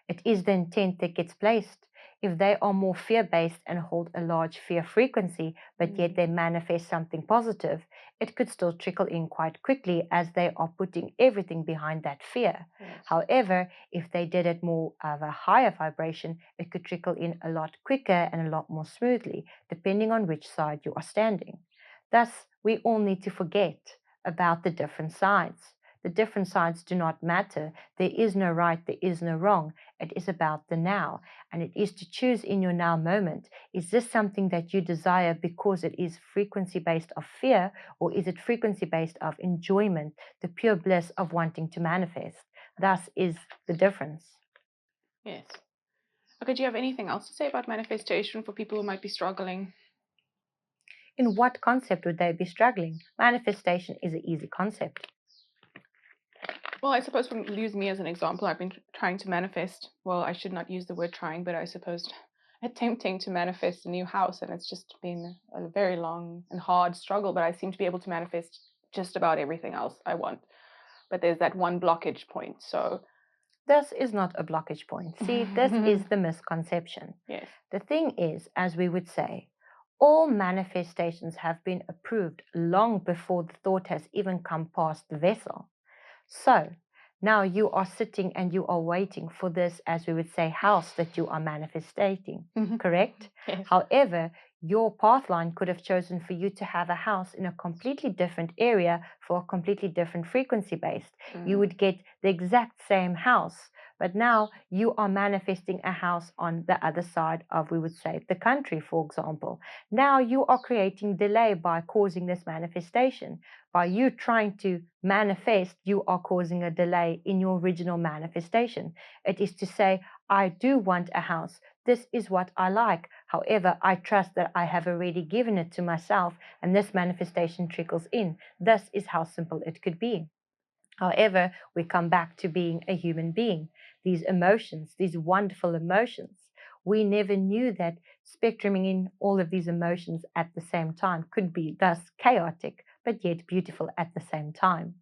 It is the intent that gets placed. If they are more fear based and hold a large fear frequency, but yet they manifest something positive, it could still trickle in quite quickly as they are putting everything behind that fear. Yes. However, if they did it more of a higher vibration, it could trickle in a lot quicker and a lot more smoothly, depending on which side you are standing. Thus, we all need to forget about the different sides. The different sides do not matter. There is no right, there is no wrong. It is about the now, and it is to choose in your now moment. Is this something that you desire because it is frequency based of fear, or is it frequency based of enjoyment, the pure bliss of wanting to manifest? Thus is the difference. Yes. Okay, do you have anything else to say about manifestation for people who might be struggling? In what concept would they be struggling? Manifestation is an easy concept. Well, I suppose from use me as an example, I've been trying to manifest. Well, I should not use the word trying, but I suppose attempting to manifest a new house, and it's just been a very long and hard struggle. But I seem to be able to manifest just about everything else I want. But there's that one blockage point. So This is not a blockage point. See, this is the misconception. yes. The thing is, as we would say, all manifestations have been approved long before the thought has even come past the vessel. So now you are sitting and you are waiting for this, as we would say, house that you are manifesting, correct? Yes. However, your pathline could have chosen for you to have a house in a completely different area for a completely different frequency based. You would get the exact same house, But now you are manifesting a house on the other side of, we would say, the country, for example. Now you are creating delay by causing this manifestation. By you trying to manifest, you are causing a delay in your original manifestation. It is to say, I do want a house. This is what I like. However, I trust that I have already given it to myself, and this manifestation trickles in. This is how simple it could be. However, we come back to being a human being. These emotions, these wonderful emotions, we never knew that spectruming in all of these emotions at the same time could be thus chaotic, but yet beautiful at the same time.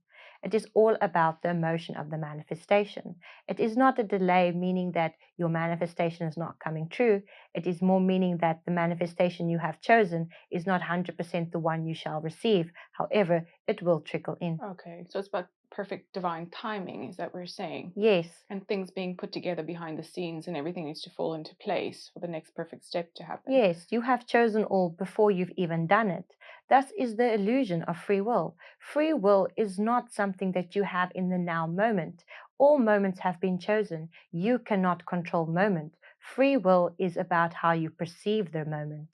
It is all about the emotion of the manifestation. It is not a delay, meaning that your manifestation is not coming true. It is more meaning that the manifestation you have chosen is not 100% the one you shall receive. However, it will trickle in. Okay, so it's about perfect divine timing, is that what you're saying? Yes, And things being put together behind the scenes, and everything needs to fall into place for the next perfect step to happen. yes, you have chosen all before you've even done it. Thus is the illusion of free will. Free will is not something that you have in the now moment. All moments have been chosen. You cannot control moment. Free will is about how you perceive the moment.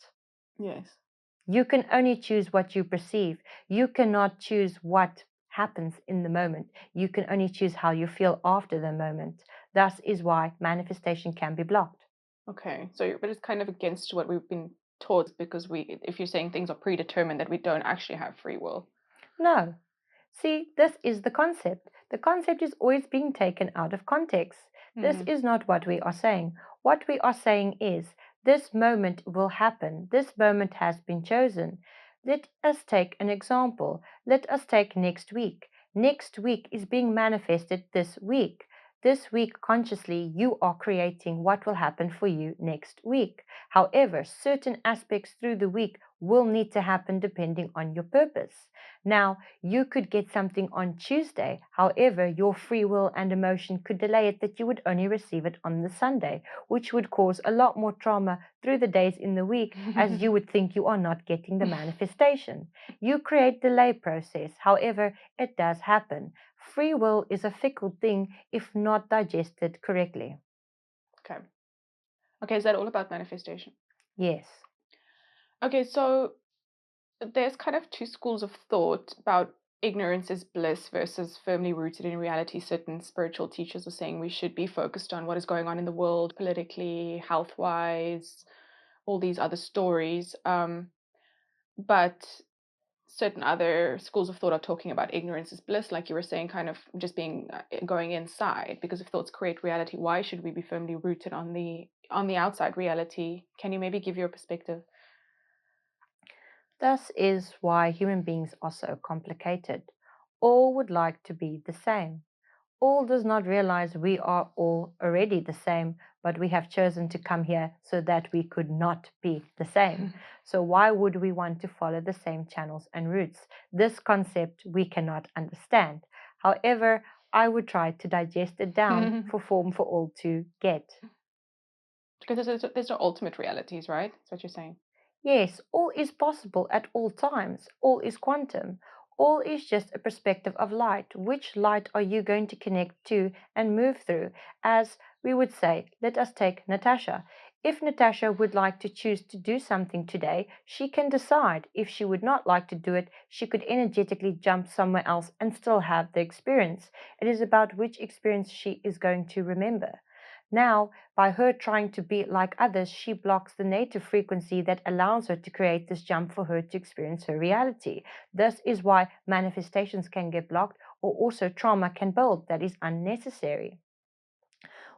Yes. You can only choose what you perceive. You cannot choose what happens in the moment. You can only choose how you feel after the moment. Thus is why manifestation can be blocked. Okay, so but it's kind of against what we've been taught, because if you're saying things are predetermined, that we don't actually have free will. No. See, this is the concept. The concept is always being taken out of context. This Mm. is not what we are saying. What we are saying is this moment will happen. This moment has been chosen. Let us take an example. Let us take next week. Next week is being manifested this week. This week, consciously, you are creating what will happen for you next week. However, certain aspects through the week will need to happen depending on your purpose. Now, you could get something on Tuesday. However, your free will and emotion could delay it that you would only receive it on the Sunday, which would cause a lot more trauma through the days in the week, as you would think you are not getting the manifestation. You create delay process. However, it does happen. Free will is a fickle thing if not digested correctly. Okay. Okay, is that all about manifestation? Yes. Okay, so there's kind of two schools of thought about ignorance is bliss versus firmly rooted in reality. Certain spiritual teachers are saying we should be focused on what is going on in the world politically, health wise, all these other stories. But certain other schools of thought are talking about ignorance is bliss, like you were saying, kind of just being going inside. Because if thoughts create reality, why should we be firmly rooted on the outside reality? Can you maybe give your perspective? Thus is why human beings are so complicated. All would like to be the same. All does not realize we are all already the same, but we have chosen to come here so that we could not be the same. So why would we want to follow the same channels and routes? This concept we cannot understand. However, I would try to digest it down for form for all to get. Because there's no ultimate realities, right? That's what you're saying. Yes, all is possible at all times. All is quantum. All is just a perspective of light. Which light are you going to connect to and move through? As we would say, let us take Natasha. If Natasha would like to choose to do something today, she can decide. If she would not like to do it, she could energetically jump somewhere else and still have the experience. It is about which experience she is going to remember. Now, by her trying to be like others, she blocks the native frequency that allows her to create this jump for her to experience her reality. This is why manifestations can get blocked or also trauma can build that is unnecessary.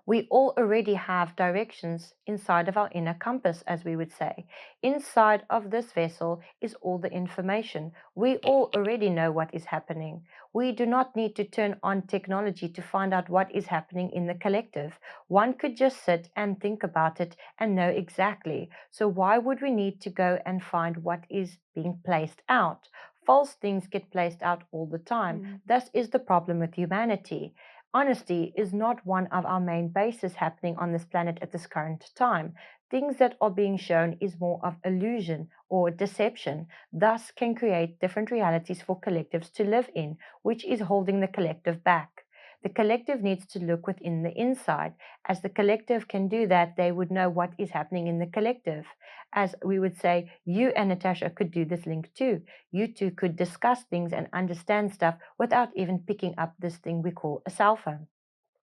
We all already have directions inside of our inner compass, as we would say. Inside of this vessel is all the information. We all already know what is happening. We do not need to turn on technology to find out what is happening in the collective. One could just sit and think about it and know exactly. So why would we need to go and find what is being placed out? False things get placed out all the time. Mm. This is the problem with humanity. Honesty is not one of our main bases happening on this planet at this current time. Things that are being shown is more of illusion or deception, thus can create different realities for collectives to live in, which is holding the collective back. The collective needs to look within the inside. As the collective can do that, they would know what is happening in the collective. As we would say, you and Natasha could do this link too. You two could discuss things and understand stuff without even picking up this thing we call a cell phone.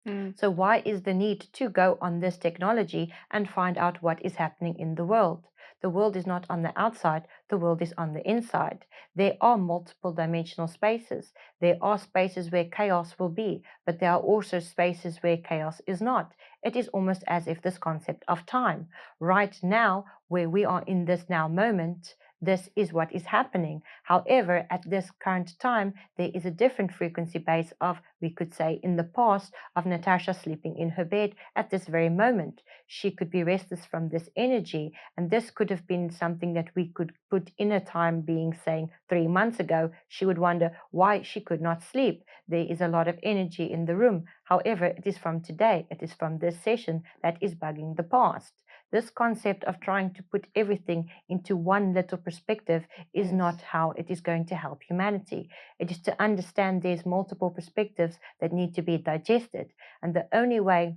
Mm. So why is the need to go on this technology and find out what is happening in the world? The world is not on the outside, the world is on the inside. There are multiple dimensional spaces. There are spaces where chaos will be, but there are also spaces where chaos is not. It is almost as if this concept of time. Right now, where we are in this now moment, this is what is happening. However, at this current time, there is a different frequency base of, we could say, in the past, of Natasha sleeping in her bed at this very moment. She could be restless from this energy, and this could have been something that we could put in a time being, saying 3 months ago. She would wonder why she could not sleep. There is a lot of energy in the room. However, it is from today, it is from this session that is bugging the past. This concept of trying to put everything into one little perspective is Yes. not how it is going to help humanity. It is to understand there's multiple perspectives that need to be digested. And the only way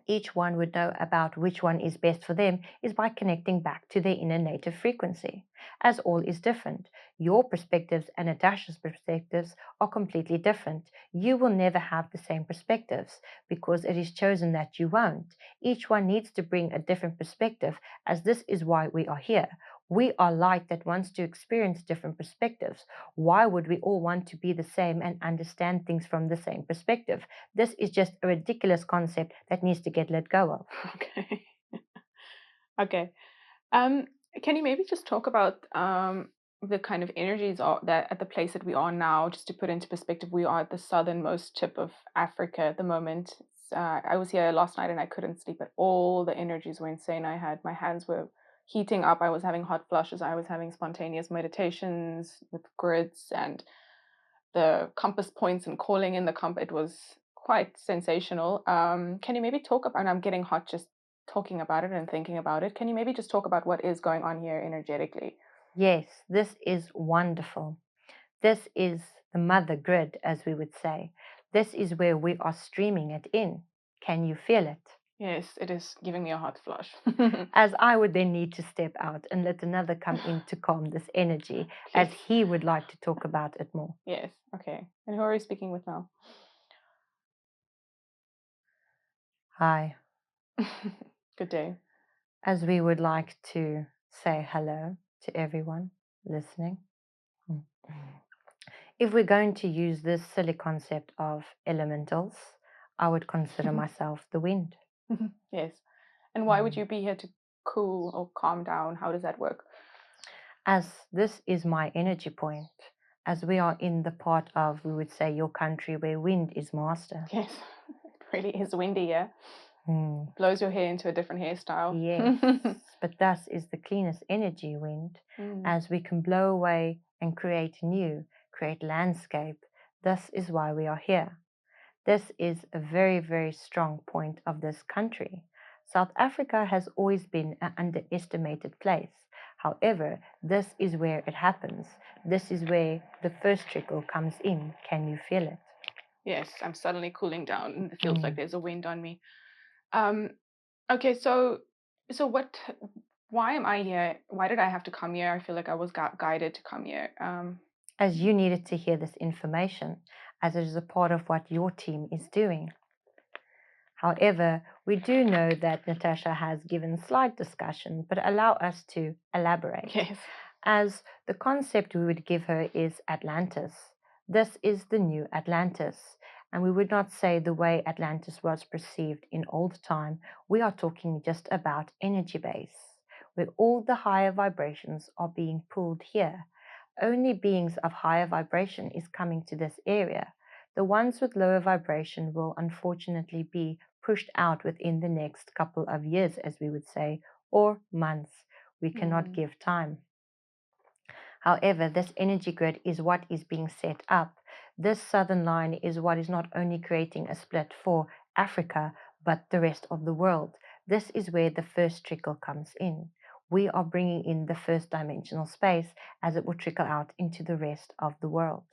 each one would know about which one is best for them is by connecting back to their inner native frequency. As all is different, your perspectives and Natasha's perspectives are completely different. You will never have the same perspectives because it is chosen that you won't. Each one needs to bring a different perspective, as this is why we are here. We are light that wants to experience different perspectives. Why would we all want to be the same and understand things from the same perspective? This is just a ridiculous concept that needs to get let go of. Okay. Okay. Um, can you maybe just talk about the kind of energies that at the place that we are now, just to put into perspective, we are at the southernmost tip of Africa at the moment. I was here last night and I couldn't sleep at all. The energies were insane. My hands were heating up. I was having hot flushes. I was having spontaneous meditations with grids and the compass points and calling in the compass. It was quite sensational. Can you maybe talk about, and I'm getting hot just talking about it and thinking about it. Can you maybe just talk about what is going on here energetically? Yes, this is wonderful. This is the mother grid, as we would say. This is where we are streaming it in. Can you feel it? Yes, it is giving me a hot flush. As I would then need to step out and let another come in to calm this energy, as Please. he would like to talk about it more. Yes. Okay. And who are you speaking with now? Hi. Good day. As we would like to say hello to everyone listening. Mm. If we're going to use this silly concept of elementals, I would consider myself the wind. Yes. And why would Mm. you be here to cool or calm down? How does that work? As this is my energy point, as we are in the part of, we would say, your country where wind is master. Yes. It really is windy here. Mm. Blows your hair into a different hairstyle. Yes, but thus is the cleanest energy wind, Mm. as we can blow away and create new, create landscape. This is why we are here. This is a very, very strong point of this country. South Africa has always been an underestimated place. However, this is where it happens. This is where the first trickle comes in. Can you feel it? Yes, I'm suddenly cooling down and it feels like Mm. there's a wind on me. Um, okay, so why am I here? Why did I have to come here? I feel like I was guided to come here. As you needed to hear this information, as it is a part of what your team is doing. However, we do know that Natasha has given slight discussion, but allow us to elaborate. Yes. As the concept we would give her is Atlantis. This is the new Atlantis. And we would not say the way Atlantis was perceived in old time. We are talking just about energy base, where all the higher vibrations are being pulled here. Only beings of higher vibration is coming to this area. The ones with lower vibration will unfortunately be pushed out within the next couple of years, as we would say, or months. We cannot Mm. give time. However, this energy grid is what is being set up. This southern line is what is not only creating a split for Africa, but the rest of the world. This is where the first trickle comes in. We are bringing in the first dimensional space as it will trickle out into the rest of the world.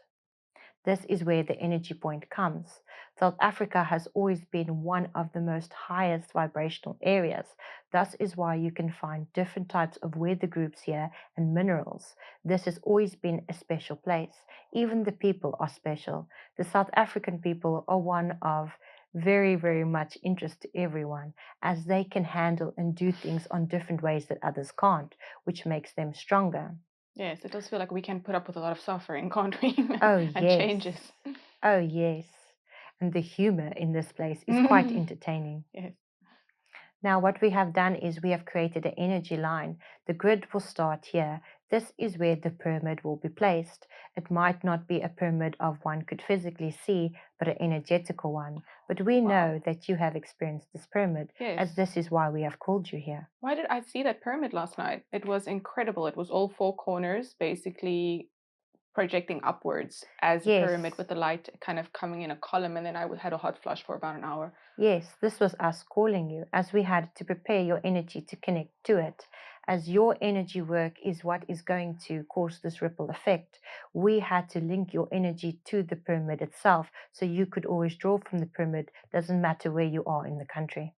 This is where the energy point comes. South Africa has always been one of the most highest vibrational areas. Thus is why you can find different types of weather groups here and minerals. This has always been a special place. Even the people are special. The South African people are one of very, very much interest to everyone, as they can handle and do things on different ways that others can't, which makes them stronger. Yes, it does feel like we can put up with a lot of suffering, can't we? Oh, And yes. changes. Oh, yes. And the humor in this place is quite entertaining. Yes. Now, what we have done is we have created an energy line. The grid will start here. This is where the pyramid will be placed. It might not be a pyramid of one could physically see, but an energetical one. But we Wow. know that you have experienced this pyramid, as Yes. this is why we have called you here. Why did I see that pyramid last night? It was incredible. It was all four corners, basically projecting upwards as a pyramid Yes. with the light kind of coming in a column. And then I had a hot flush for about an hour. Yes, this was us calling you, as we had to prepare your energy to connect to it. As your energy work is what is going to cause this ripple effect, we had to link your energy to the pyramid itself so you could always draw from the pyramid, doesn't matter where you are in the country.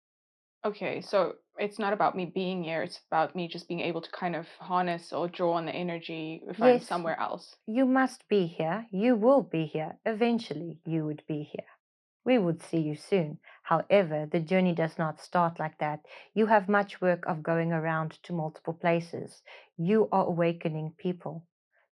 Okay, so it's not about me being here, it's about me just being able to kind of harness or draw on the energy if I'm Yes, somewhere else. you must be here, you will be here, eventually you would be here. We would see you soon. However, the journey does not start like that. You have much work of going around to multiple places. You are awakening people.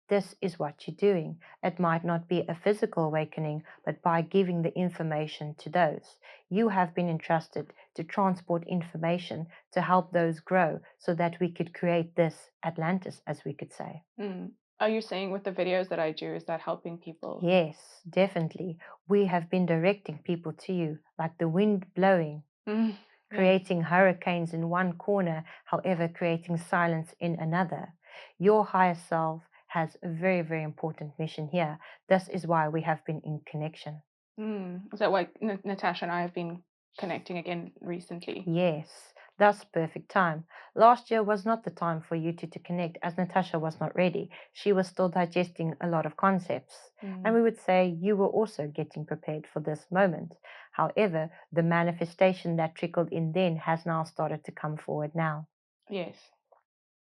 This is what you're doing. It might not be a physical awakening, but by giving the information to those. You have been entrusted to transport information to help those grow so that we could create this Atlantis, as we could say. Mm. Are you saying with the videos that I do, is that helping people? Yes, definitely. We have been directing people to you, like the wind blowing, Mm. Yes. creating hurricanes in one corner, however, creating silence in another. Your higher self has a very, very important mission here. This is why we have been in connection. Mm. Is that why Natasha and I have been connecting again recently? Yes, thus perfect time. Last year was not the time for you two to connect as Natasha was not ready. She was still digesting a lot of concepts. And Mm. we would say you were also getting prepared for this moment. However, the manifestation that trickled in then has now started to come forward now. Yes.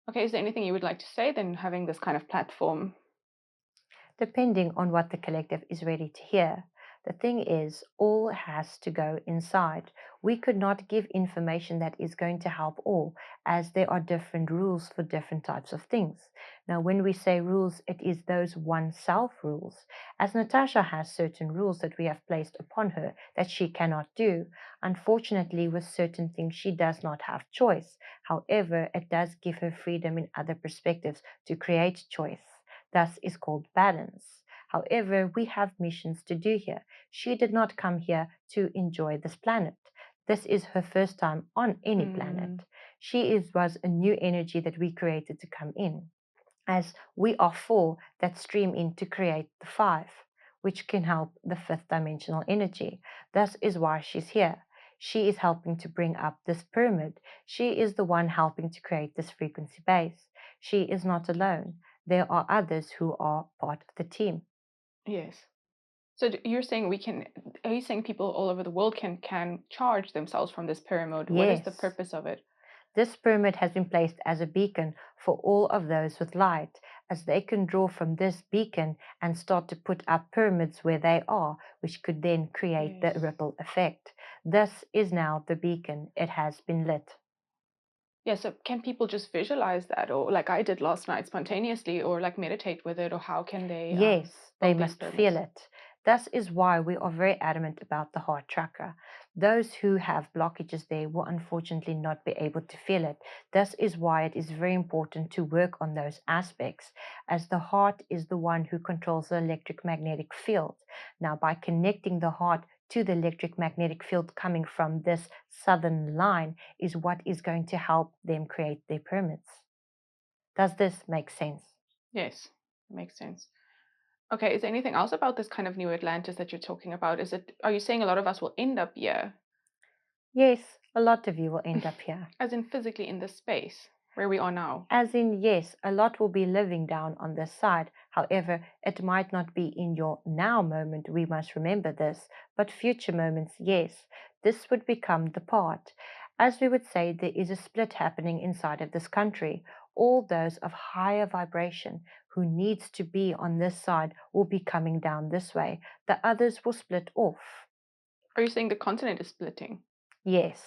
Okay, is there anything you would like to say then having this kind of platform? Depending on what the collective is ready to hear. The thing is, all has to go inside. We could not give information that is going to help all, as there are different rules for different types of things. Now, when we say rules, it is those one self rules. As Natasha has certain rules that we have placed upon her that she cannot do. Unfortunately, with certain things, she does not have choice. However, it does give her freedom in other perspectives to create choice. Thus is called balance. However, we have missions to do here. She did not come here to enjoy this planet. This is her first time on any planet. Mm. Was a new energy that we created to come in, as we are four that stream in to create the five, which can help the fifth dimensional energy. Thus is why she's here. She is helping to bring up this pyramid. She is the one helping to create this frequency base. She is not alone. There are others who are part of the team. Yes. So you're saying we can, are you saying people all over the world can charge themselves from this pyramid? What is the Yes, purpose of it? this pyramid has been placed as a beacon for all of those with light, as they can draw from this beacon and start to put up pyramids where they are, which could then create the Yes. ripple effect. This is now the beacon. It has been lit. Yeah, so can people just visualize that or like I did last night spontaneously or like meditate with it or how can they Yes, they build these must feel pyramids? it. Thus is why we are very adamant about the heart chakra. Those who have blockages there will unfortunately not be able to feel it. This is why it is very important to work on those aspects, as the heart is the one who controls the electric magnetic field. Now, by connecting the heart to the electric magnetic field coming from this southern line, is what is going to help them create their pyramids. Does this make sense? Yes, makes sense. Okay, is there anything else about this kind of new Atlantis that you're talking about? Is it, are you saying a lot of us will end up here, Yes, a lot of you will end up here. as in physically in this space? where we are now. As in, yes, a lot will be living down on this side. However, it might not be in your now moment, we must remember this, but future moments, yes, this would become the part. As we would say, there is a split happening inside of this country. All those of higher vibration who needs to be on this side will be coming down this way. The others will split off. Are you saying the continent is splitting? Yes.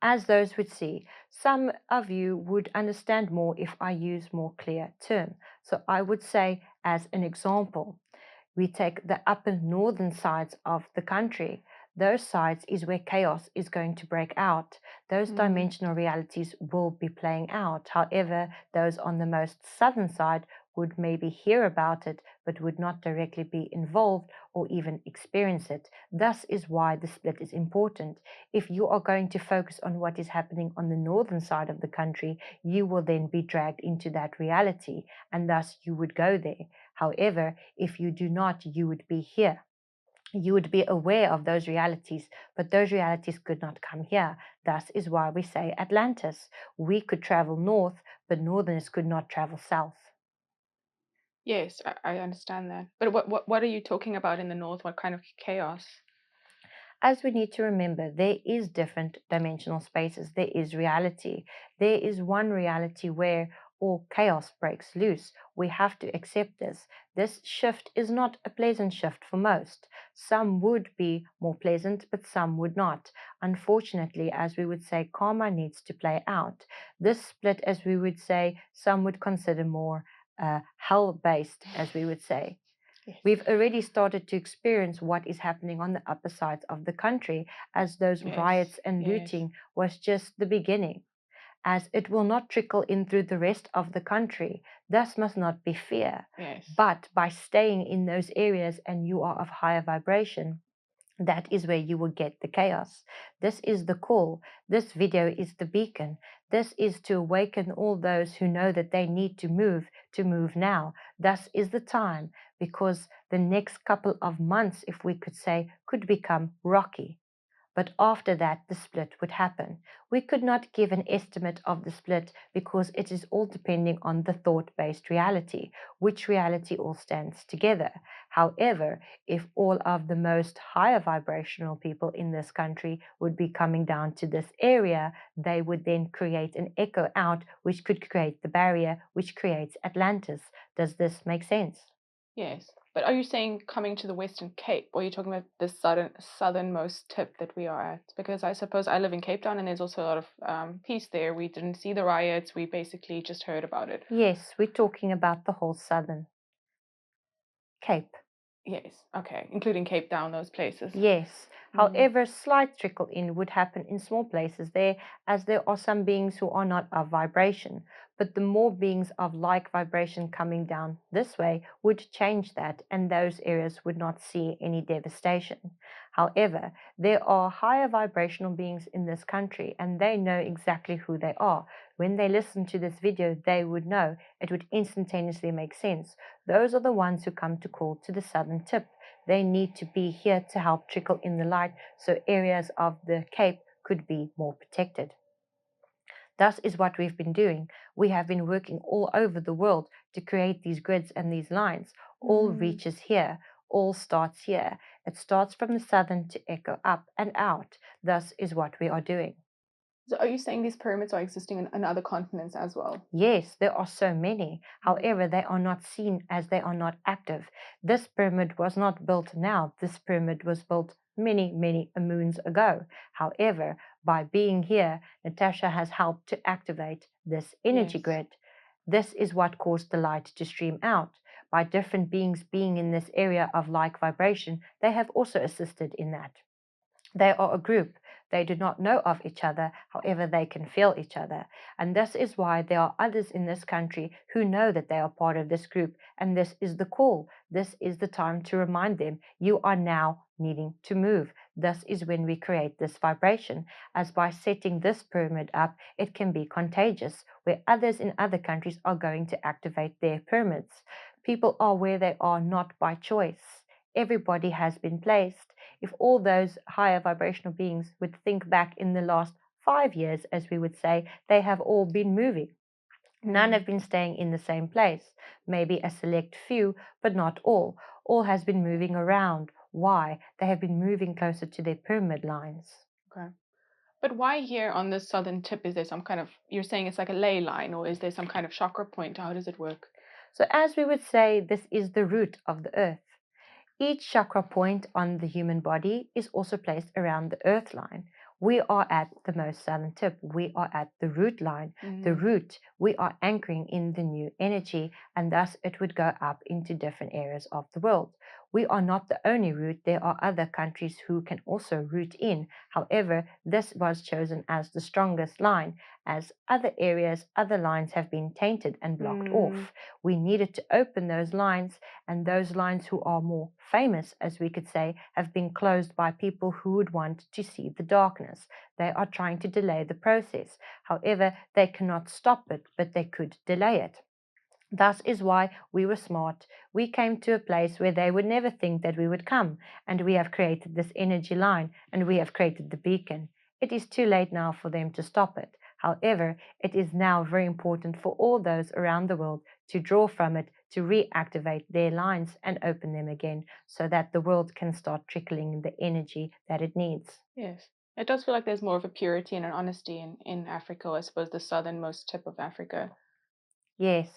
As those would see, some of you would understand more if I use more clear term. So I would say, as an example, we take the upper northern sides of the country. Those sides is where chaos is going to break out. Those Mm. dimensional realities will be playing out. However, those on the most southern side would maybe hear about it, but would not directly be involved or even experience it. Thus is why the split is important. If you are going to focus on what is happening on the northern side of the country, you will then be dragged into that reality, and thus you would go there. However, if you do not, you would be here. You would be aware of those realities, but those realities could not come here. Thus is why we say Atlantis. We could travel north, but northerners could not travel south. Yes, I understand that. But what are you talking about in the north? What kind of chaos? As we need to remember, there is different dimensional spaces. There is reality. There is one reality where all chaos breaks loose. We have to accept this. This shift is not a pleasant shift for most. Some would be more pleasant, but some would not. Unfortunately, as we would say, karma needs to play out. This split, as we would say, some would consider more hell-based, as we would say. Yes. We've already started to experience what is happening on the upper sides of the country, as those Yes. riots and Yes. looting was just the beginning, as it will not trickle in through the rest of the country. Thus must not be fear. Yes. But by staying in those areas and you are of higher vibration, that is where you will get the chaos. This is the call. This video is the beacon. This is to awaken all those who know that they need to move now. Thus is the time, because the next couple of months, if we could say, could become rocky. But after that, the split would happen. We could not give an estimate of the split because it is all depending on the thought-based reality, which reality all stands together. However, if all of the most higher vibrational people in this country would be coming down to this area, they would then create an echo out, which could create the barrier, which creates Atlantis. Does this make sense? Yes. But are you saying coming to the Western Cape, or are you talking about the southernmost tip that we are at? Because I suppose I live in Cape Town, and there's also a lot of peace there. We didn't see the riots. We basically just heard about it. Yes, we're talking about the whole southern Cape. Yes. Okay. Including Cape Town, those places. Yes. Mm. However, slight trickle in would happen in small places there, as there are some beings who are not of vibration. But the more beings of like vibration coming down this way would change that, and those areas would not see any devastation. However, there are higher vibrational beings in this country, and they know exactly who they are. When they listen to this video, they would know. It would instantaneously make sense. Those are the ones who come to call to the southern tip. They need to be here to help trickle in the light so areas of the Cape could be more protected. Thus is what we've been doing. We have been working all over the world to create these grids and these lines. All Mm. reaches here, all starts here. It starts from the southern to echo up and out. Thus is what we are doing. So are you saying these pyramids are existing in other continents as well? Yes, there are so many. Mm. However, they are not seen as they are not active. This pyramid was not built now. This pyramid was built many, many moons ago. However, by being here, Natasha has helped to activate this energy Yes. grid. This is what caused the light to stream out. By different beings being in this area of like vibration, they have also assisted in that. They are a group. They do not know of each other, however, they can feel each other. And this is why there are others in this country who know that they are part of this group. And this is the call. This is the time to remind them you are now needing to move. This is when we create this vibration. As by setting this pyramid up, it can be contagious, where others in other countries are going to activate their pyramids. People are where they are not by choice. Everybody has been placed. If all those higher vibrational beings would think back in the last 5 years, as we would say, they have all been moving. None have been staying in the same place. Maybe a select few, but not all. All has been moving around. Why? They have been moving closer to their pyramid lines. Okay. But why here on this southern tip? Is there some kind of, you're saying it's like a ley line, or is there some kind of chakra point? How does it work? So as we would say, this is the root of the earth. Each chakra point on the human body is also placed around the earth line. We are at the most southern tip. We are at the root line. The root, we are anchoring in the new energy, and thus it would go up into different areas of the world. We are not the only root. There are other countries who can also root in. However, this was chosen as the strongest line, as other areas, other lines have been tainted and blocked off. We needed to open those lines, and those lines who are more famous, as we could say, have been closed by people who would want to see the darkness. They are trying to delay the process. However, they cannot stop it, but they could delay it. Thus is why we were smart. We came to a place where they would never think that we would come, and we have created this energy line, and we have created the beacon. It is too late now for them to stop it. However, it is now very important for all those around the world to draw from it, to reactivate their lines and open them again, so that the world can start trickling the energy that it needs. Yes. It does feel like there's more of a purity and an honesty in Africa, I suppose the southernmost tip of Africa, Yes.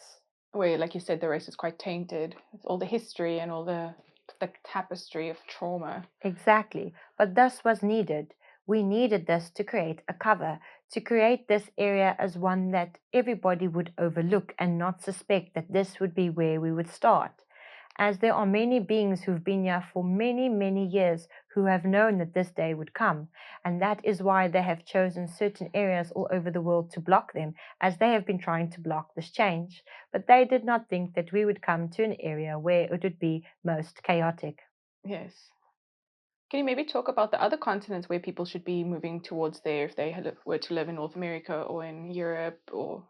where, like you said, the race is quite tainted. It's all the history and all the tapestry of trauma. Exactly. But this was needed. We needed this to create a cover, to create this area as one that everybody would overlook and not suspect that this would be where we would start. As there are many beings who've been here for many, many years who have known that this day would come. And that is why they have chosen certain areas all over the world to block them, as they have been trying to block this change. But they did not think that we would come to an area where it would be most chaotic. Yes. Can you maybe talk about the other continents where people should be moving towards there if they were to live in North America or in Europe or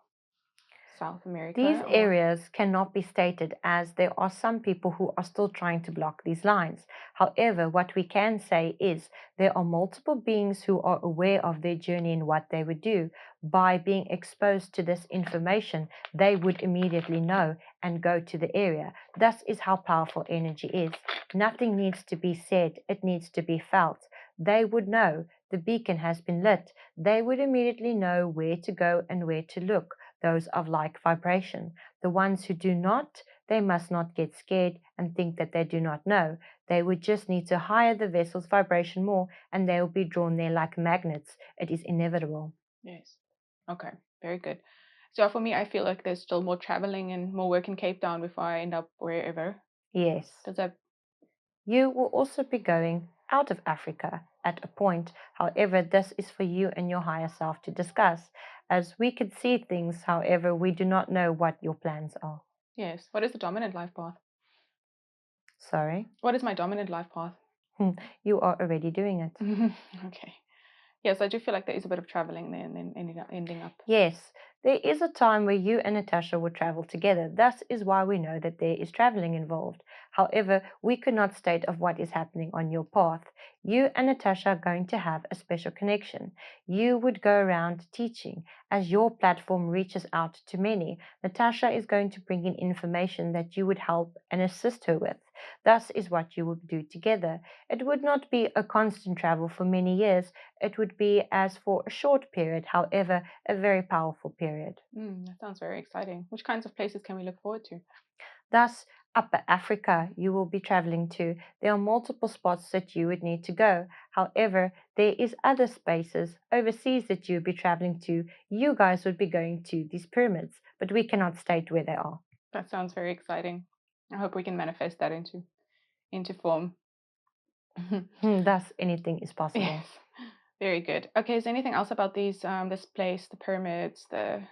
South These America? Or areas cannot be stated, as there are some people who are still trying to block these lines. However, what we can say is there are multiple beings who are aware of their journey and what they would do. By being exposed to this information, they would immediately know and go to the area. Thus is how powerful energy is. Nothing needs to be said, it needs to be felt. They would know the beacon has been lit. They would immediately know where to go and where to look, those of like vibration. The ones who do not, they must not get scared and think that they do not know. They would just need to higher the vessel's vibration more, and they will be drawn there like magnets. It is inevitable. yes. Okay, very good. So for me, I feel like there's still more traveling and more work in Cape Town before I end up wherever. Yes. Does that? You will also be going out of Africa at a point. However, this is for you and your higher self to discuss, as we could see things. However, we do not know what your plans are. Yes. What is the dominant life path? Sorry. What is my dominant life path? You are already doing it. Okay. Yes, I do feel like there is a bit of traveling there and then ending up. Yes, there is a time where you and Natasha would travel together. Thus is why we know that there is traveling involved. However, we could not state of what is happening on your path. You and Natasha are going to have a special connection. You would go around teaching as your platform reaches out to many. Natasha is going to bring in information that you would help and assist her with. Thus is what you would do together. It would not be a constant travel for many years. It would be as for a short period, however, a very powerful period. That sounds very exciting. Which kinds of places can we look forward to? Thus, Upper Africa you will be traveling to. There are multiple spots that you would need to go. However, there is other spaces overseas that you would be traveling to. You guys would be going to these pyramids, but we cannot state where they are. That sounds very exciting. I hope we can manifest that into form. Thus, anything is possible. Yes. Very good. Okay, is there anything else about these this place, the pyramids, the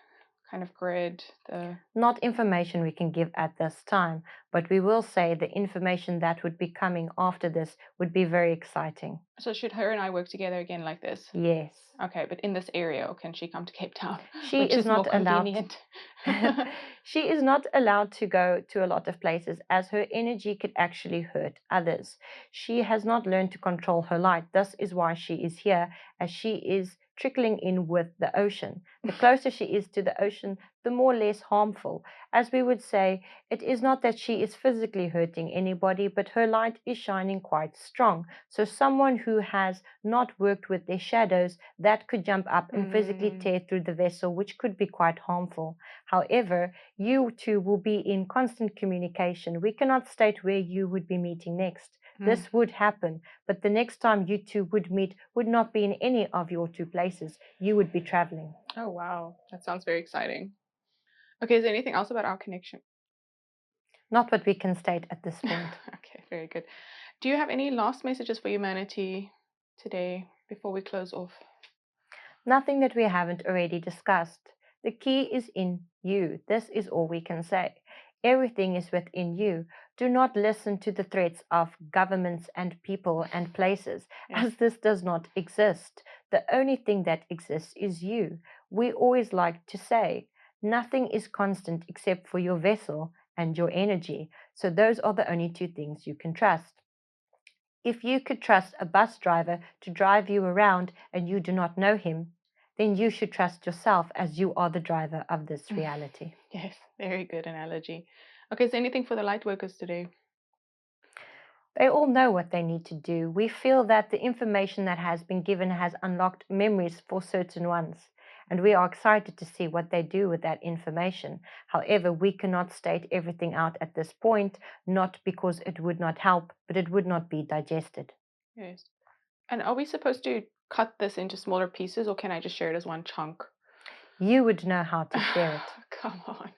kind of grid, the Not information we can give at this time, but we will say the information that would be coming after this would be very exciting. so should her and I work together again like this? Yes. Okay, but in this area, or can she come to Cape Town, She which is is more not allowed. convenient? She is not allowed to go to a lot of places, as her energy could actually hurt others. She has not learned to control her light. This is why she is here, as she is trickling in with the ocean. The closer she is to the ocean, the more less harmful. As we would say, it is not that she is physically hurting anybody, but her light is shining quite strong. So someone who has not worked with their shadows, that could jump up and physically tear through the vessel, which could be quite harmful. However, you two will be in constant communication. We cannot state where you would be meeting next. This would happen, but the next time you two would meet would not be in any of your two places. You would be traveling. Oh, wow. That sounds very exciting. Okay, is there anything else about our connection? Not what we can state at this point. Okay, very good. Do you have any last messages for humanity today before we close off? Nothing that we haven't already discussed. The key is in you. This is all we can say. Everything is within you. Do not listen to the threats of governments and people and places, Yes. as this does not exist. The only thing that exists is you. We always like to say, nothing is constant except for your vessel and your energy. So those are the only two things you can trust. If you could trust a bus driver to drive you around and you do not know him, then you should trust yourself, as you are the driver of this reality. Yes, very good analogy. Okay, is there anything for the light workers today? They all know what they need to do. We feel that the information that has been given has unlocked memories for certain ones, and we are excited to see what they do with that information. However, we cannot state everything out at this point, not because it would not help, but it would not be digested. Yes. And are we supposed to cut this into smaller pieces, or can I just share it as one chunk? You would know how to share it. Come on.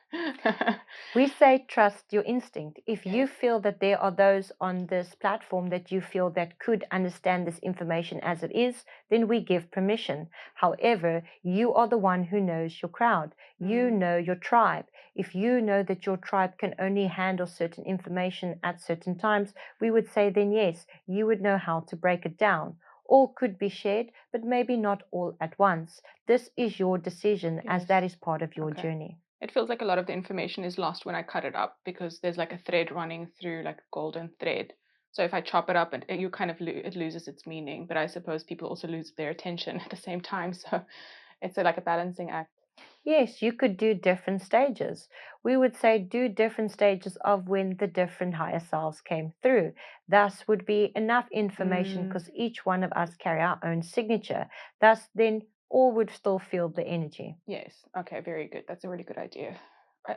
We say trust your instinct. If you Yes. feel that there are those on this platform that you feel that could understand this information as it is, then we give permission. However, you are the one who knows your crowd. You know your tribe. If you know that your tribe can only handle certain information at certain times, we would say then yes, you would know how to break it down. All could be shared, but maybe not all at once. This is your decision, as Yes. that is part of your Okay. journey. It feels like a lot of the information is lost when I cut it up because there's like a thread running through, like a golden thread. So if I chop it up, and you kind of it loses its meaning. But I suppose people also lose their attention at the same time. So it's like a balancing act. Yes, you could do different stages. We would say do different stages of when the different higher selves came through. Thus would be enough information because each one of us carry our own signature. Thus, then all would still feel the energy. Yes. Okay. Very good. That's a really good idea.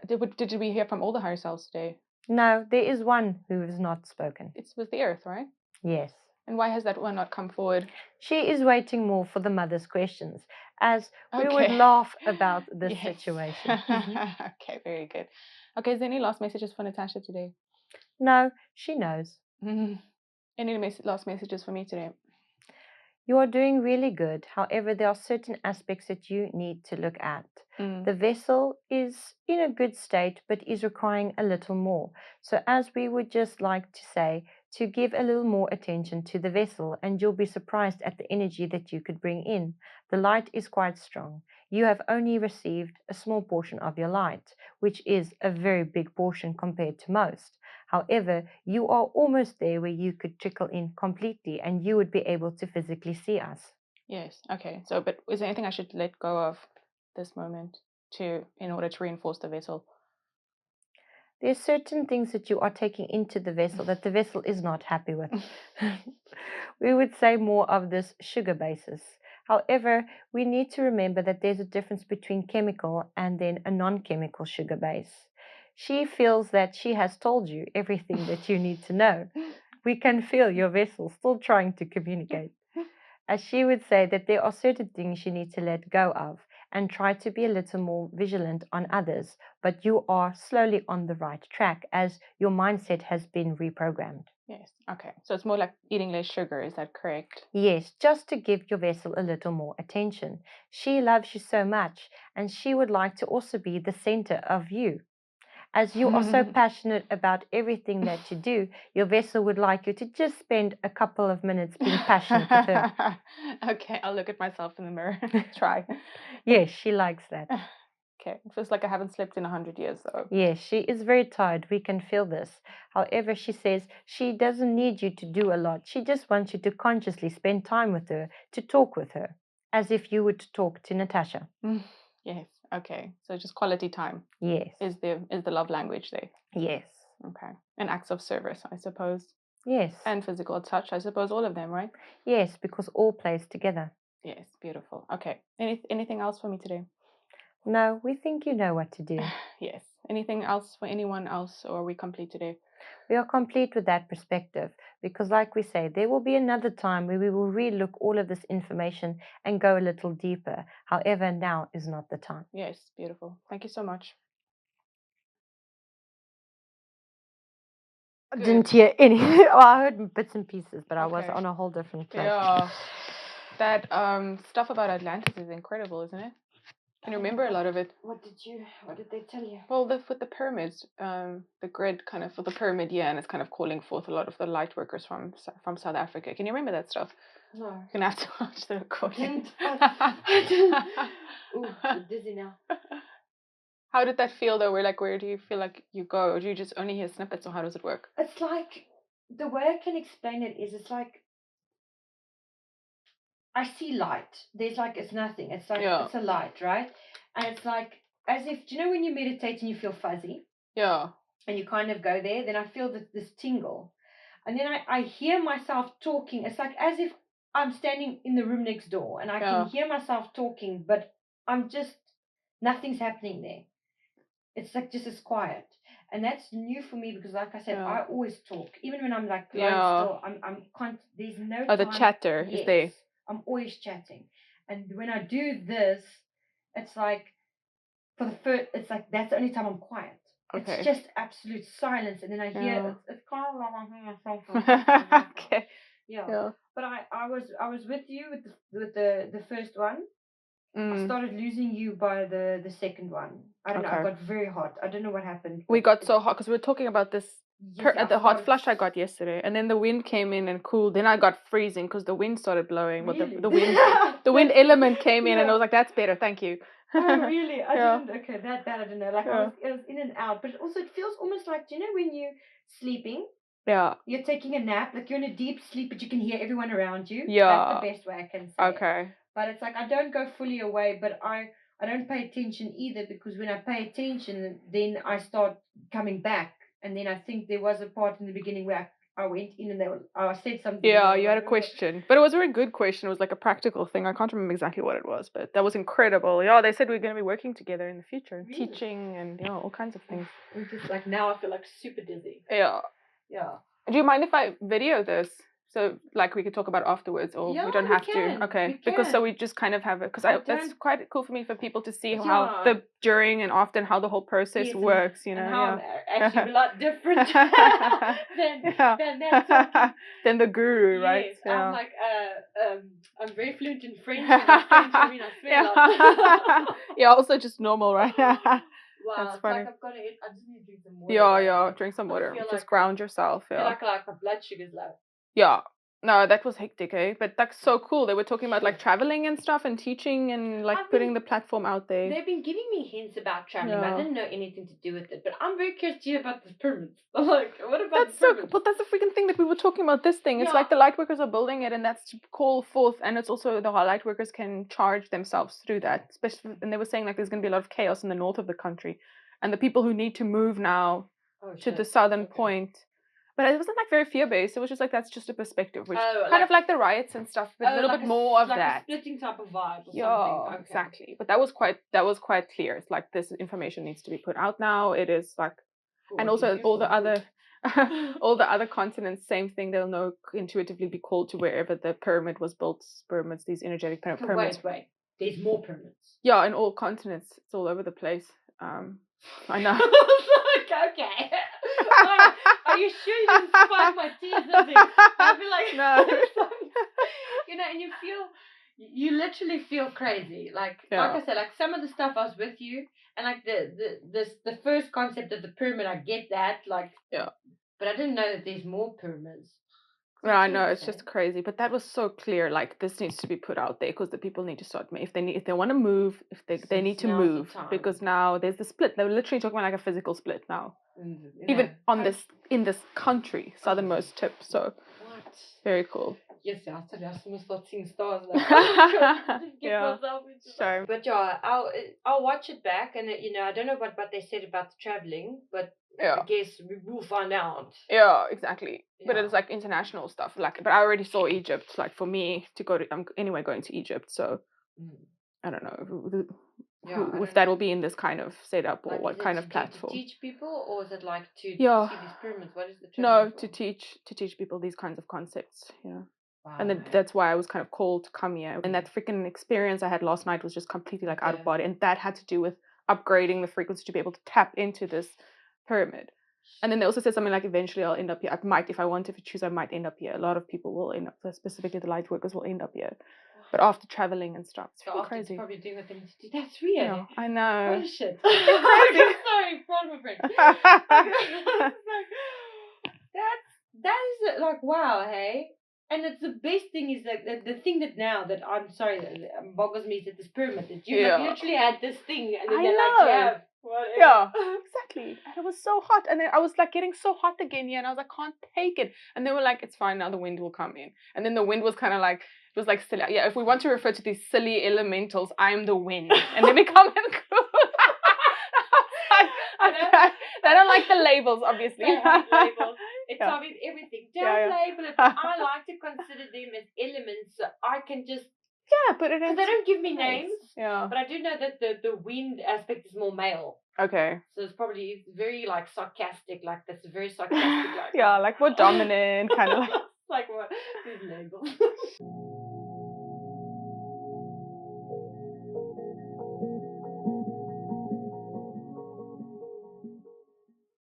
Did we hear from all the higher selves today? No, there is one who has not spoken. It was the Earth, right? Yes. And why has that one not come forward? She is waiting more for the mother's questions, as we would Okay. laugh about this Yes. situation. Okay. Very good. Okay. Is there any last messages for Natasha today? No, she knows. Any last messages for me today? You are doing really good. However, there are certain aspects that you need to look at. The vessel is in a good state, but is requiring a little more. So, as we would just like to say, to give a little more attention to the vessel, and you'll be surprised at the energy that you could bring in. The light is quite strong. You have only received a small portion of your light, which is a very big portion compared to most. However, you are almost there where you could trickle in completely and you would be able to physically see us. Yes. Okay. So, but is there anything I should let go of this moment in order to reinforce the vessel? There are certain things that you are taking into the vessel that the vessel is not happy with. We would say more of this sugar basis. However, we need to remember that there's a difference between chemical and then a non-chemical sugar base. She feels that she has told you everything that you need to know. We can feel your vessel still trying to communicate. As she would say that there are certain things you need to let go of and try to be a little more vigilant on others, but you are slowly on the right track as your mindset has been reprogrammed. Yes. Okay. So it's more like eating less sugar. Is that correct? Yes, just to give your vessel a little more attention. She loves you so much, and she would like to also be the center of you. As you are so passionate about everything that you do, your vessel would like you to just spend a couple of minutes being passionate with her. Okay, I'll look at myself in the mirror. Try. Yes, she likes that. Okay. It feels like I haven't slept in 100 years though. Yes, she is very tired. We can feel this. However, she says she doesn't need you to do a lot. She just wants you to consciously spend time with her, to talk with her. as if you would talk to Natasha. Yes. Okay. So just quality time. Yes. Is the love language there? Yes. Okay. And acts of service, I suppose. Yes. And physical touch, I suppose, all of them, right? Yes, because all plays together. Yes. Beautiful. Okay. Anything else for me today? No, we think you know what to do. Yes. Anything else for anyone else, or are we complete today? We are complete with that perspective because, like we say, there will be another time where we will relook all of this information and go a little deeper. However, now is not the time. Yes. Beautiful. Thank you so much. I didn't hear any. Well, I heard bits and pieces, but I was Okay. on a whole different place. Yeah. That stuff about Atlantis is incredible, isn't it? Can you remember a lot of it? What did they tell you? Well, with the pyramids, the grid kind of for the pyramid, yeah, and it's kind of calling forth a lot of the light workers from South Africa. Can you remember that stuff? No. You're gonna have to watch the recording. I didn't. Ooh, I'm dizzy now. How did that feel though? Where do you feel like you go? Or do you just only hear snippets, or how does it work? It's like, the way I can explain it is, it's like I see light. There's like, it's nothing. It's like, Yeah. it's a light, right? And it's like, as if, do you know when you meditate and you feel fuzzy? Yeah. And you kind of go there, then I feel this tingle. And then I hear myself talking. It's like as if I'm standing in the room next door and I can hear myself talking, but I'm just, nothing's happening there. It's like just as quiet. And that's new for me because, like I said, I always talk. Even when I'm like lying still, there's no Oh, the time. chatter is there. I'm always chatting. And when I do this, it's like, it's like that's the only time I'm quiet. Okay. It's just absolute silence, and then I hear it's kind of like I'm hearing myself. Okay. Yeah. But I was with you with the first one. I started losing you by the second one. I don't know. I got very hot. I don't know what happened. We got so hot because we were talking about this Yes, the hot flush I got yesterday, and then the wind came in and cooled. Then I got freezing because the wind started blowing. Really? But the wind element came in, and I was like, "That's better, thank you." Oh, really? I didn't. Okay, that I didn't know. Like it was in and out, but also it feels almost like, do you know when you're sleeping? Yeah. You're taking a nap, like you're in a deep sleep, but you can hear everyone around you. Yeah. That's the best way I can say. Okay. But it's like I don't go fully away, but I don't pay attention either, because when I pay attention, then I start coming back, and then I think there was a part in the beginning where I went in and I said something. Yeah, you had a question, but it was a very good question. It was like a practical thing. I can't remember exactly what it was, but that was incredible. Yeah, they said we're going to be working together in the future, teaching and all kinds of things. I'm just like, now I feel like super dizzy. Yeah. Yeah. Do you mind if I video this? So, like, we could talk about it afterwards, or we don't have to. Okay, because so we just kind of have it, because that's quite cool for me, for people to see how the during and after, how the whole process works. You know, and how I'm actually a lot different than the guru, right? Yes, yeah. I'm like, I'm very fluent in French. And French, I mean, I swear a lot. Yeah, also just normal, right? Wow, that's funny. Like I just need to drink some water. Yeah, drink some water. Just like, ground yourself. Yeah. I feel like my blood sugar's low. Yeah. No, that was hectic, eh? But that's so cool. They were talking about like traveling and stuff and teaching and like putting the platform out there. They've been giving me hints about traveling, but I didn't know anything to do with it. But I'm very curious to hear about the pyramids. Like, what about the pyramids? But that's the freaking thing that we were talking about, this thing. It's like the light workers are building it, and that's to call forth, and it's also the light workers can charge themselves through that. Especially, and they were saying like there's going to be a lot of chaos in the north of the country, and the people who need to move now to the southern point. But it wasn't like very fear-based. It was just like, that's just a perspective, which kind of like the riots and stuff, but a little bit more of that. Like a splitting type of vibe or something. Okay. Exactly. But that was quite clear. It's like, this information needs to be put out now. It is like, and also all the other continents, same thing. They'll know intuitively, be called to wherever the pyramid was built. Pyramids, these energetic pyramids. Wait. There's more pyramids. Yeah, in all continents. It's all over the place. I know. Okay. Are you sure you didn't spike my teeth? I feel like no. You know, and you literally feel crazy. Like I said, like some of the stuff I was with you, and like the first concept of the pyramid, I get that. Like but I didn't know that there's more pyramids. Yeah, I know, it's just crazy, but that was so clear. Like, this needs to be put out there because the people need to start. If they want to move, they need to move, because now there's the split. They're literally talking about like a physical split now, even on in this country, southernmost tip. So very cool. yes, I started. I must start seeing stars. Like, oh God, get Yeah. myself into Sure. that. But yeah, I'll watch it back, and I don't know what they said about the traveling, but Yeah. I guess we will find out. Yeah, exactly. But Yeah. it's like international stuff. Like, but I already saw Egypt. Like for me to go to, I'm anyway going to Egypt. So I don't know if that will be in this kind of setup or Like, what is it kind of to platform. teach people, or is it like to Yeah. see these pyramids? What is the No, traveling to for? teach people these kinds of concepts. Yeah. Wow, And then that's why I was kind of called to come here. And that freaking experience I had last night was just completely like out of body. And that had to do with upgrading the frequency to be able to tap into this pyramid. And then they also said something like, eventually I'll end up here. I might, if I wanted to choose, I might end up here. A lot of people will end up, specifically the light workers will end up here. But after traveling and stuff, it's really crazy. Probably doing what they need to do. That's weird. Yeah, I know. Oh shit. Crazy. Sorry, pardon my French. That is like, wow, hey. And it's the best thing is like the thing that now that I'm sorry that boggles me is that this pyramid that you like literally had this thing and then I they're know. like, yeah, whatever. Yeah, exactly. And it was so hot. And then I was like getting so hot again here and I was like, can't take it. And they were like, it's fine, now the wind will come in. And then the wind was kind of like, it was like silly. Yeah, if we want to refer to these silly elementals, I'm the wind. And then we come and cool. They don't like the labels, obviously. They have labels. It's obvious everything. Don't label it. I like to consider them as elements so I can just but it is. Because they don't give me names. Yeah. But I do know that the wind aspect is more male. Okay. So it's probably very like sarcastic, like that's very sarcastic. Like like more dominant, kind of like. Like what? These labels.